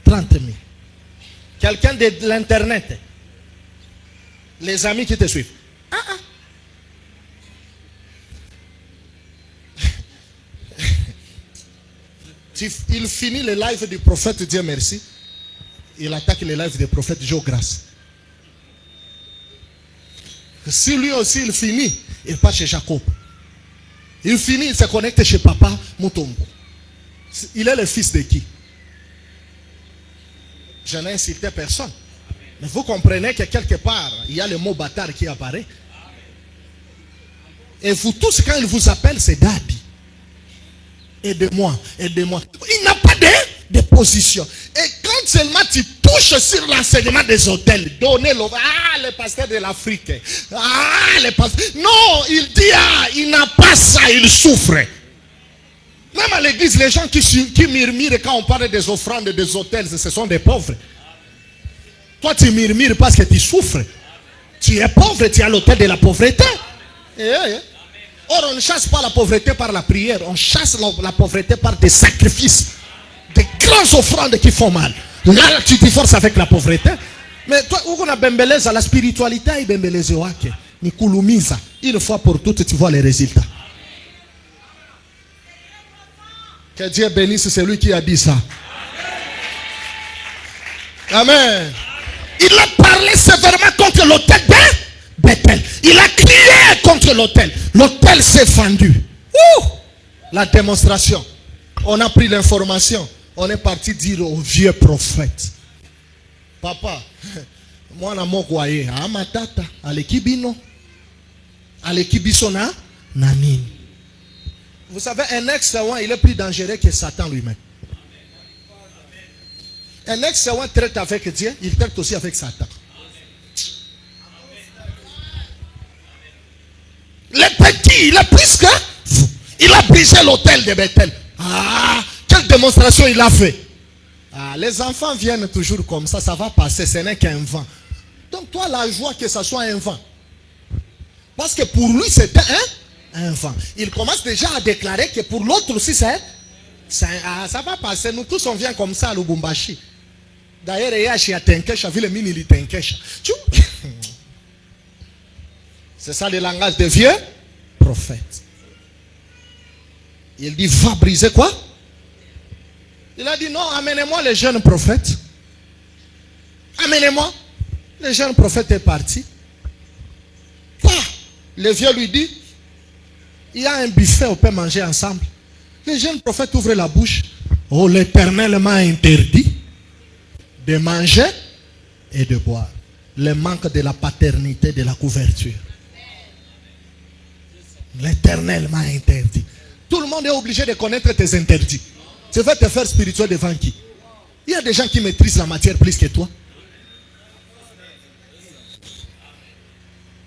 30 000. Quelqu'un de l'internet. Les amis qui te suivent. Il finit le live du prophète Dieu merci. Il attaque le live du prophète Joe Grâce. Si lui aussi il finit, il passe chez Jacob. Il finit, il se connecte chez papa Mutombo. Il est le fils de qui? Je n'ai insulté personne. Mais vous comprenez que quelque part, il y a le mot bâtard qui apparaît. Et vous tous, quand il vous appelle, c'est Daddy. Aide-moi, aide-moi. Il n'a pas de position. Et quand seulement tu touches sur l'enseignement des hôtels, donnez le... Ah, les pasteurs de l'Afrique. Ah, les pasteurs... Non, il dit, ah, il n'a pas ça, il souffre. Même à l'église, les gens qui murmurent quand on parle des offrandes des hôtels, ce sont des pauvres. Toi, tu murmures parce que tu souffres. Tu es pauvre, tu es à l'hôtel de la pauvreté. Or, on ne chasse pas la pauvreté par la prière. On chasse la pauvreté par des sacrifices. Des grandes offrandes qui font mal. Là, tu te forces avec la pauvreté. Mais toi, on a bembeleza, la spiritualité est bembeleza. Ni kulumiza. Une fois pour toutes, tu vois les résultats. Que Dieu bénisse celui qui a dit ça. Amen. Il a parlé sévèrement contre l'autel de Bethel. Il a crié contre l'autel. L'autel s'est fendu. La démonstration. On a pris l'information. On est parti dire au vieux prophète. Papa, moi na mokwaye, amatata, alekibino, alekibisona, nanini. Vous savez, un ex-sawan, il est plus dangereux que Satan lui-même. Un ex-sawan traite avec Dieu, il traite aussi avec Satan. Le petit, il est plus que vous. Il a brisé l'autel de Bethel. Ah, quelle démonstration il a fait. Ah, les enfants viennent toujours comme ça va passer, ce n'est qu'un vent. Donc toi, la joie que ce soit un vent. Parce que pour lui, c'était un vent. Il commence déjà à déclarer que pour l'autre aussi, ça va passer. Nous tous, on vient comme ça à Lubumbashi. D'ailleurs, il y a chez Tenkesha, vu le mini Tenkesha. C'est ça le langage des vieux prophètes. Il dit, va briser quoi? Il a dit, non, amenez-moi les jeunes prophètes. Amenez-moi. Le jeune prophète est parti. Le vieux lui dit, il y a un buffet, on peut manger ensemble. Le jeune prophète ouvre la bouche. Oh, l'Éternel m'a interdit de manger et de boire. Le manque de la paternité, de la couverture. L'Éternel m'a interdit. Tout le monde est obligé de connaître tes interdits. Tu vas te faire spirituel devant qui? Il y a des gens qui maîtrisent la matière plus que toi.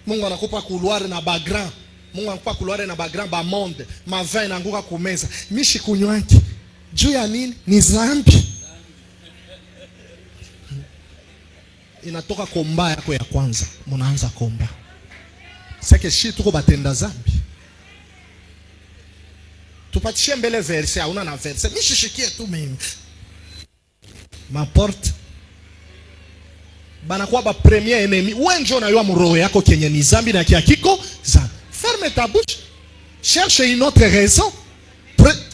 Mungu anakupa couloir na bagrand. Mungu anakupa couloir na bagrand ba monde. Ma vin inaanguka kumeza. Mishi kunywanki. Juu ya nini? Ni zambi. Inatoka komba yako ya kwanza. Munaanza komba. Seke shi tuko batenda zambi. Tupatishe mbele verse, hauna na verse. Mishishikie tu mimi. Ma porte. Banakuwa ba premier ennemi. Wewe ndio unayua mroho yako kenye ni zambi na kiakiko zambi. Ferme ta bouche. Cherche une autre raison.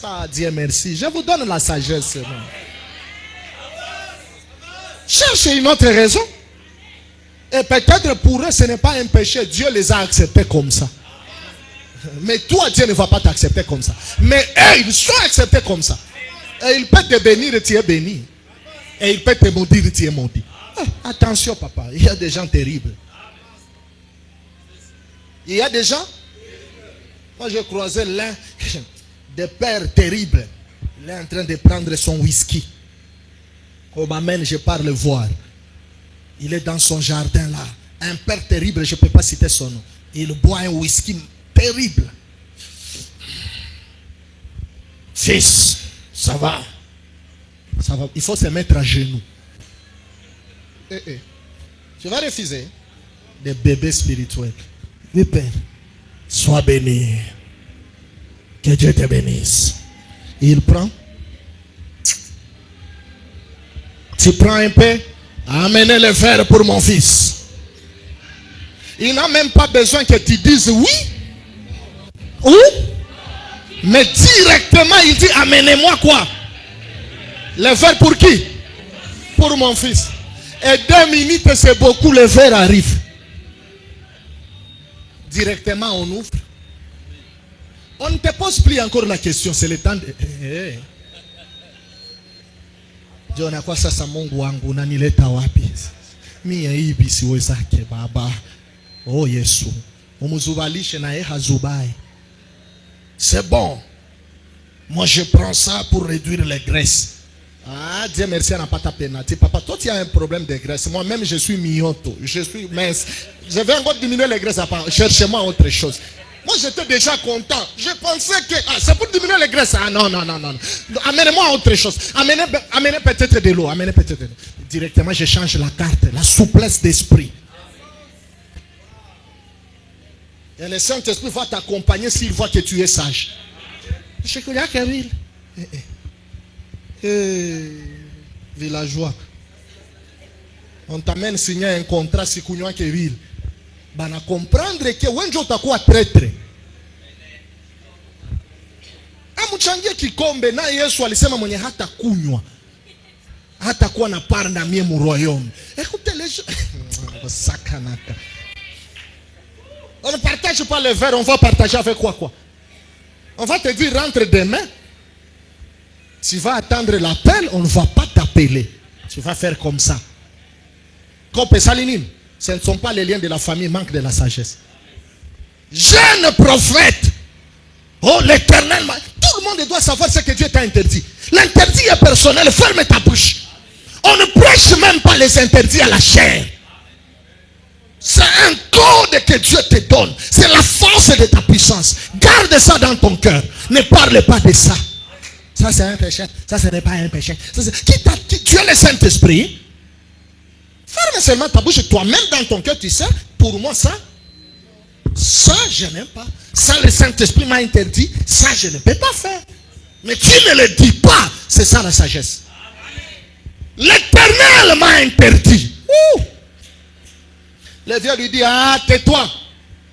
Ah, Dieu merci. Je vous donne la sagesse. Cherche une autre raison. Et peut-être pour eux, ce n'est pas un péché. Dieu les a acceptés comme ça. Mais toi, Dieu ne va pas t'accepter comme ça. Mais eux, ils sont acceptés comme ça. Et il peut te bénir et tu es béni. Et il peut te maudire et tu es maudit. Attention, papa. Il y a des gens terribles. Il y a des gens. Moi, j'ai croisé l'un des pères terribles. Il est en train de prendre son whisky. On m'amène, je pars le voir. Il est dans son jardin là. Un père terrible, je ne peux pas citer son nom. Il boit un whisky terrible. Fils, ça va. Ça va. Il faut se mettre à genoux. Tu vas refuser des bébés spirituels. Oui, Père. Sois béni. Que Dieu te bénisse. Il prend. Tu prends un peu. Amenez le verre pour mon fils. Il n'a même pas besoin que tu dises oui. Ou. Mais directement il dit amenez-moi quoi? Le verre pour qui? Pour mon fils. Et 2 minutes c'est beaucoup, le verre arrive. Directement on ouvre. On ne te pose plus encore la question, c'est le temps de... Jona kwa sasa Mungu wangu unanileta wapi? Mimi hivi siwezake baba. Oh Yesu. Umuzubalishe na yeye hazubai. C'est bon. Moi je prends ça pour réduire les graisses. Ah, Dieu merci, n'a pas ta pénalité. Papa, toi tu as un problème de graisse. Moi-même je suis mioto. Je suis mince. Je vais encore diminuer les graisses. Cherchez-moi autre chose. Moi j'étais déjà content. Je pensais que c'est pour diminuer les graisses. Ah non. Amenez-moi autre chose. Amenez peut-être de l'eau. Amenez peut-être de l'eau. Directement je change la carte. La souplesse d'esprit. Et le Saint-Esprit va t'accompagner s'il voit que tu es sage. Je connais Kevin. Villageois. On t'amène signer un contrat si kunywa Kevin. Bana comprendre que wenjo utakuwa traître. Amuchangie kikombe na Yesu alisema mwenye hata kunywa hata kuwa na part na mie mu royaume. Écoutez les gens. Sakanaka. On ne partage pas le verre, on va partager avec quoi? On va te dire rentre demain. Tu vas attendre l'appel, on ne va pas t'appeler. Tu vas faire comme ça. Comme Salinine. Ce ne sont pas les liens de la famille, manque de la sagesse. Jeune prophète. Oh, l'Éternel. Tout le monde doit savoir ce que Dieu t'a interdit. L'interdit est personnel. Ferme ta bouche. On ne prêche même pas les interdits à la chair. C'est un code que Dieu te donne. C'est la force de ta puissance. Garde ça dans ton cœur. Ne parle pas de ça. Ça c'est un péché. Ça ce n'est pas un péché. Tu es le Saint-Esprit. Ferme seulement ta bouche. Toi-même dans ton cœur tu sais. Pour moi ça je n'aime pas. Ça le Saint-Esprit m'a interdit. Ça je ne peux pas faire. Mais tu ne le dis pas. C'est ça la sagesse. L'Éternel m'a interdit. Le vieux lui dit, ah, tais-toi.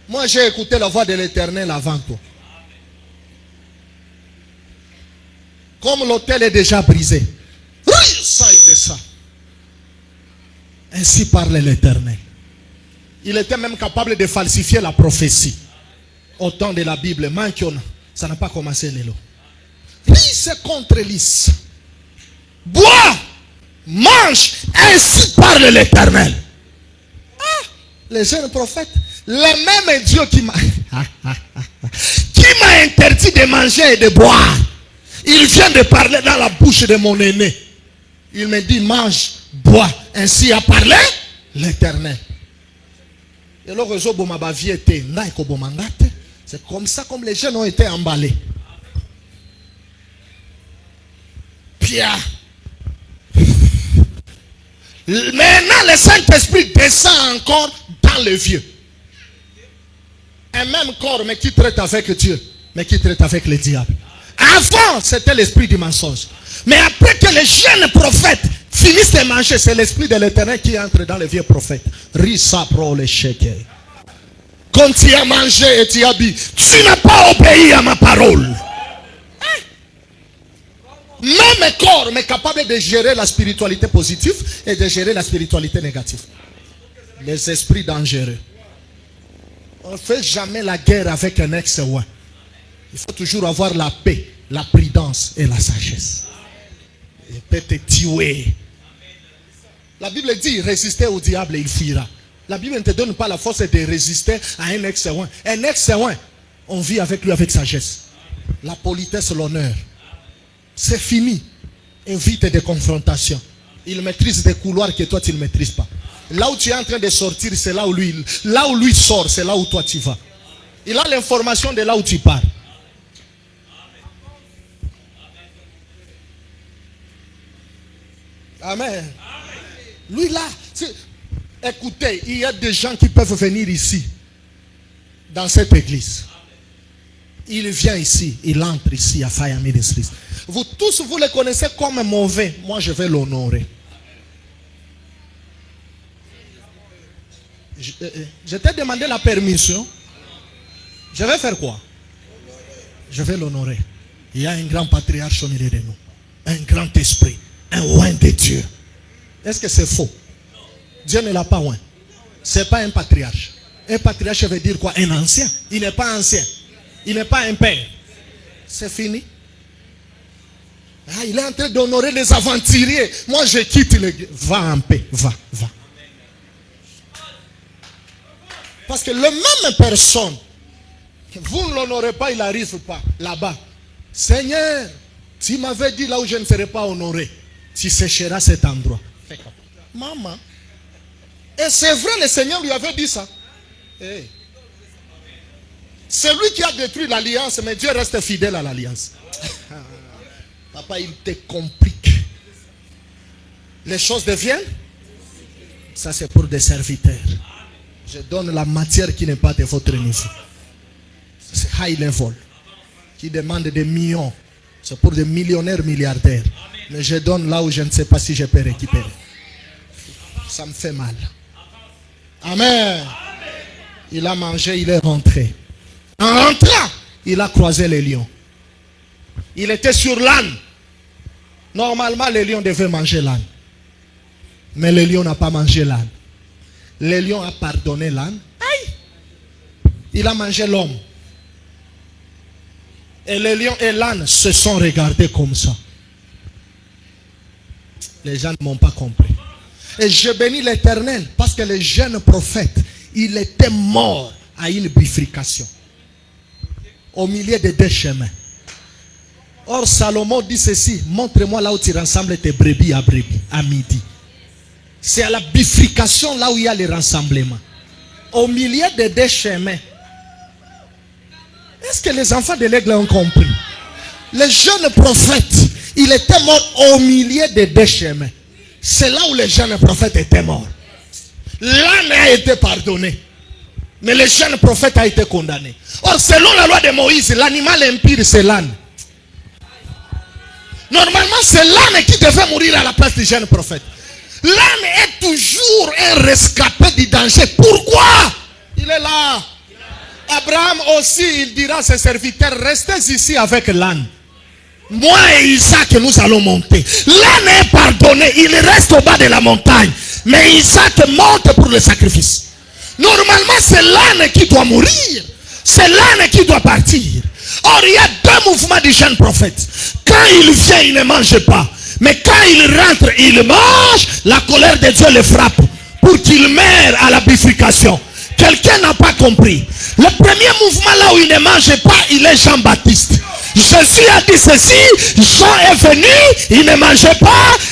Moi, j'ai écouté la voix de l'Éternel avant toi. Comme l'autel est déjà brisé. Ça et de ça. Ainsi parle l'Éternel. Il était même capable de falsifier la prophétie. Au temps de la Bible, ça n'a pas commencé l'élo. Lisse contre lisse. Bois, mange, ainsi parle l'Éternel. les jeunes prophètes, le même Dieu qui qui m'a interdit de manger et de boire. Il vient de parler dans la bouche de mon aîné. Il me dit, mange, bois. Ainsi a parlé l'Éternel. Et le réseau c'est comme ça comme les jeunes ont été emballés. Pierre. Maintenant, le Saint-Esprit descend encore dans le vieux. Un même corps, mais qui traite avec Dieu, mais qui traite avec le diable. Avant, c'était l'esprit du mensonge. Mais après que les jeunes prophètes finissent de manger, c'est l'esprit de l'Éternel qui entre dans les vieux prophètes. Risa pro le sheke. Quand tu as mangé et tu as bu, tu n'as pas obéi à ma parole. Même corps, mais capable de gérer la spiritualité positive et de gérer la spiritualité négative. Les esprits dangereux. On ne fait jamais la guerre avec un ex-oin. Il faut toujours avoir la paix, la prudence et la sagesse. Il peut te tuer. La Bible dit, résistez au diable et il fuira. La Bible ne te donne pas la force de résister à un ex-oin. Un ex-oin, on vit avec lui avec sagesse. La politesse, l'honneur. C'est fini. Évite des confrontations. Il maîtrise des couloirs que toi tu ne maîtrises pas. Là où tu es en train de sortir, c'est là où lui sort, c'est là où toi tu vas. Il a l'information de là où tu pars. Amen. Lui là, écoutez, il y a des gens qui peuvent venir ici, dans cette église. Il vient ici, il entre ici à Fire Ministries. Vous tous, vous le connaissez comme mauvais. Moi, je vais l'honorer. Je t'ai demandé la permission. Je vais faire quoi? Je vais l'honorer. Il y a un grand patriarche au milieu de nous. Un grand esprit. Un oint de Dieu. Est-ce que c'est faux? Dieu ne l'a pas oint. Ce n'est pas un patriarche. Un patriarche veut dire quoi? Un ancien. Il n'est pas ancien. Il n'est pas un père. C'est fini. Ah, il est en train d'honorer les aventuriers. Moi, je quitte l'église. Va en paix. Va. Parce que le même personne, vous ne l'honorez pas, il n'arrive pas là-bas. Seigneur, tu m'avais dit là où je ne serais pas honoré, tu sécheras cet endroit. Maman. Et c'est vrai, le Seigneur lui avait dit ça. Hey. C'est lui qui a détruit l'alliance, mais Dieu reste fidèle à l'alliance. Papa, il te complique. Les choses deviennent. Ça, c'est pour des serviteurs. Je donne la matière qui n'est pas de votre niveau. C'est high level. Qui demande des millions. C'est pour des millionnaires, milliardaires. Mais je donne là où je ne sais pas si je peux récupérer. Ça me fait mal. Amen. Il a mangé, il est rentré. En rentrant, il a croisé les lions. Il était sur l'âne. Normalement, les lions devaient manger l'âne. Mais le lion n'a pas mangé l'âne. Le lion a pardonné l'âne. Aïe! Il a mangé l'homme. Et le lion et l'âne se sont regardés comme ça. Les gens ne m'ont pas compris. Et je bénis l'Éternel parce que le jeune prophète, il était mort à une bifurcation. Au milieu de deux chemins. Or, Salomon dit ceci: montre-moi là où tu rassembles tes brebis à midi. C'est à la bifurcation là où il y a le rassemblement. Au milieu de deux chemins. Est-ce que les enfants de l'aigle ont compris? Le jeune prophète, il était mort au milieu de deux chemins. C'est là où le jeune prophète était mort. L'âne a été pardonné. Mais le jeune prophète a été condamné. Or, selon la loi de Moïse, l'animal impur, c'est l'âne. Normalement, c'est l'âne qui devait mourir à la place du jeune prophète. L'âne est toujours un rescapé du danger. Pourquoi? Il est là. Abraham aussi, il dira à ses serviteurs: restez ici avec l'âne. Moi et Isaac, nous allons monter. L'âne est pardonné. Il reste au bas de la montagne. Mais Isaac monte pour le sacrifice. Normalement, c'est l'âne qui doit mourir. C'est l'âne qui doit partir. Or, il y a deux mouvements du jeune prophète. Quand il vient, il ne mange pas. Mais quand il rentre, il mange. La colère de Dieu le frappe pour qu'il meure à la bifurcation. Quelqu'un n'a pas compris. Le premier mouvement là où il ne mangeait pas, il est Jean-Baptiste. Jésus a dit ceci, Jean est venu, il ne mangeait pas,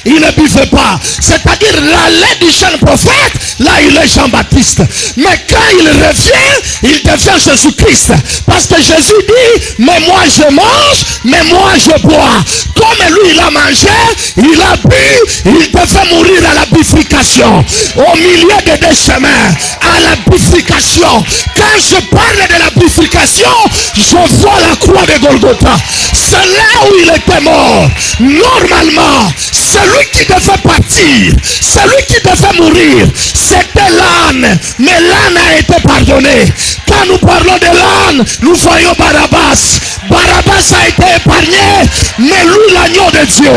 il ne buvait pas. C'est-à-dire la lait du jeune prophète, là il est Jean-Baptiste. Mais quand il revient, il devient Jésus-Christ. Parce que Jésus dit, mais moi je mange, mais moi je bois. Comme lui il a mangé, il a bu, il devait mourir à la bifurcation. Au milieu des deux chemins, à la bifurcation. Quand je parle de la bifurcation, je vois la croix de Golgotha. C'est là où il était mort. Normalement, celui qui devait partir, celui qui devait mourir, c'était l'âne. Mais l'âne a été pardonné. Quand nous parlons de l'âne, nous voyons Barabbas. Barabbas a été épargné, mais lui l'agneau de Dieu,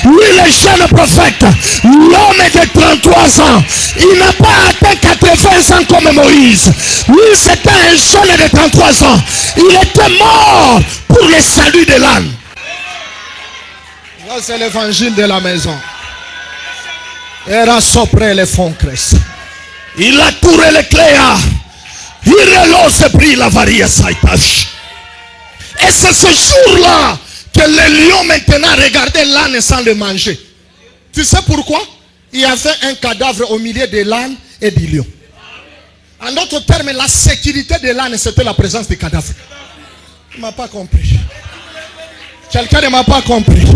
lui le jeune prophète, l'homme de 33 ans, il n'a pas atteint 80 ans comme Moïse. Lui c'était un jeune de 33 ans. Il était mort pour le salut de l'âne. Là c'est l'évangile de la maison. Era sopra le foncres. Il a touré le cléa. Il relance pris la varia saitache. Et c'est ce jour-là que les lions maintenant regardaient l'âne sans le manger. Tu sais pourquoi? Il y avait un cadavre au milieu de l'âne et du lion. En d'autres termes, la sécurité de l'âne, c'était la présence du cadavre. Tu ne m'as pas compris. Quelqu'un ne m'a pas compris.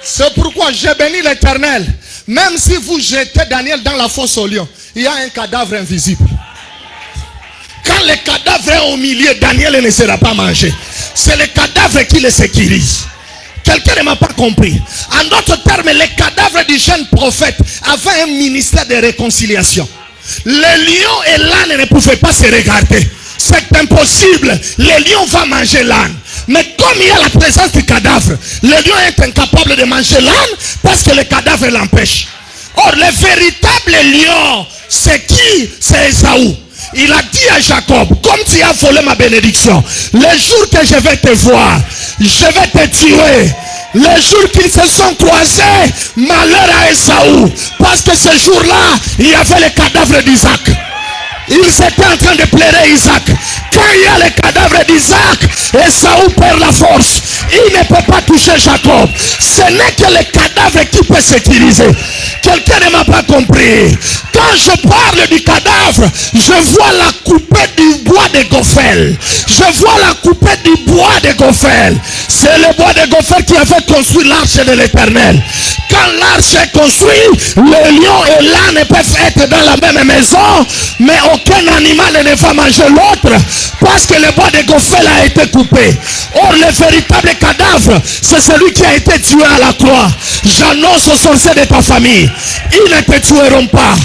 C'est pourquoi j'ai béni l'Éternel. Même si vous jetez Daniel dans la fosse au lion, il y a un cadavre invisible. Quand le cadavre est au milieu, Daniel ne sera pas mangé. C'est le cadavre qui le sécurise. Quelqu'un ne m'a pas compris. En d'autres termes, le cadavre du jeune prophète avait un ministère de réconciliation. Le lion et l'âne ne pouvaient pas se regarder. C'est impossible. Le lion va manger l'âne. Mais comme il y a la présence du cadavre, le lion est incapable de manger l'âne parce que le cadavre l'empêche. Or, le véritable lion, c'est qui? C'est Ésaü. Il a dit à Jacob, comme tu as volé ma bénédiction, le jour que je vais te voir, je vais te tuer. Les jours qu'ils se sont croisés, malheur à Ésaü. Parce que ce jour-là, il y avait le cadavre d'Isaac. Ils étaient en train de pleurer Isaac. Quand il y a le cadavre d'Isaac, Ésaü perd la force. Il ne peut pas toucher Jacob. Ce n'est que le cadavre qui peut sécuriser. Quelqu'un ne m'a pas compris. Quand je parle du cadavre, je vois la coupée du bois de Gophel. Je vois la coupée du bois de Gophel. C'est le bois de Gophel qui avait construit l'arche de l'Éternel. Quand l'arche est construite, le lion et l'âne peuvent être dans la même maison, mais aucun animal ne va manger l'autre parce que le bois de Gophel a été coupé. Or, le véritable cadavre, c'est celui qui a été tué à la croix. J'annonce aux sorciers de ta famille, ils ne te tueront pas.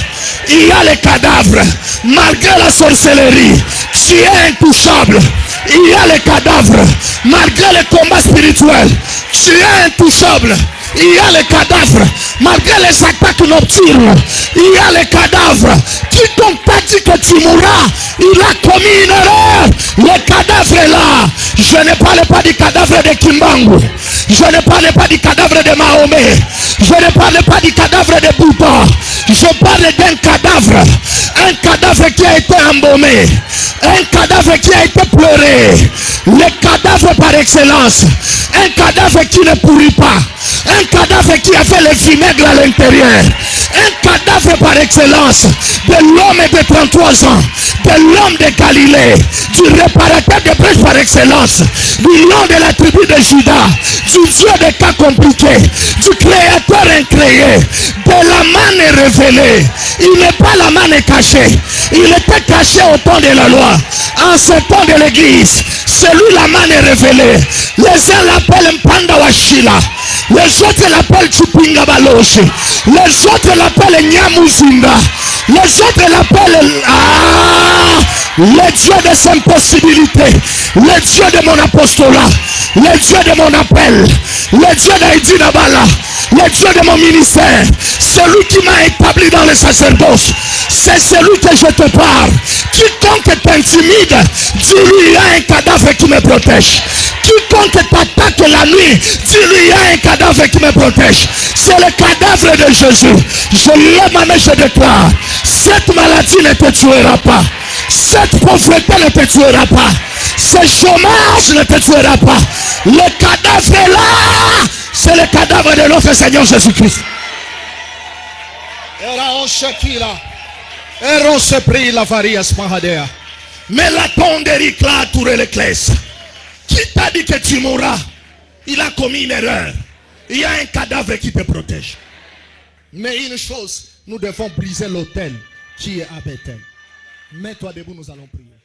Il y a le cadavre, malgré la sorcellerie, tu es intouchable. Il y a le cadavre, malgré le combat spirituel, tu es intouchable. Il y a le cadavre, malgré les attaques nocturnes. Il y a le cadavre. Quiconque t'a dit que tu mourras, il a commis une erreur. Le cadavre est là. Je ne parle pas du cadavre de Kimbangu. Je ne parle pas du cadavre de Mahomet. Je ne parle pas du cadavre de Bouddha. Je parle d'un cadavre. Un cadavre qui a été embaumé. Un cadavre qui a été pleuré. Le cadavre par excellence. Un cadavre qui ne pourrit pas. Un cadavre qui avait le vinaigre à l'intérieur. Un cadavre par excellence de l'homme de 33 ans, de l'homme de Galilée, du réparateur de brèches par excellence, du lion de la tribu de Juda, du Dieu des cas compliqués, du créateur incréé, de la manne révélée. Il n'est pas la manne cachée. Il était caché au temps de la loi. En ce temps de l'église, c'est lui la manne révélée. Les uns l'appellent Mpanda Washila. Les autres l'appellent Chupinga Baloshi. Les autres l'appellent Nyamuzinda. Les autres l'appellent le Dieu des impossibilités. Le Dieu de mon apostolat. Le Dieu de mon appel. Le Dieu d'Aïdi Nabala. Le Dieu de mon ministère. Celui qui m'a établi dans le sacerdoce. C'est celui que je te parle. Quiconque t'intimide, dis-lui il y a un cadavre qui me protège. Quiconque t'attaque la nuit, dis-lui il y a un cadavre qui me protège. C'est le cadavre de Jésus. Je lève ma main, je déclare, cette maladie ne te tuera pas. Cette pauvreté ne te tuera pas. Ce chômage ne te tuera pas. Le cadavre est là. C'est le cadavre de notre Seigneur Jésus-Christ. Mais la tonderique là, touré l'éclès. Qui t'a dit que tu mourras? Il a commis une erreur. Il y a un cadavre qui te protège. Mais une chose, nous devons briser l'autel qui est à Bethel. Mets-toi debout, nous allons prier.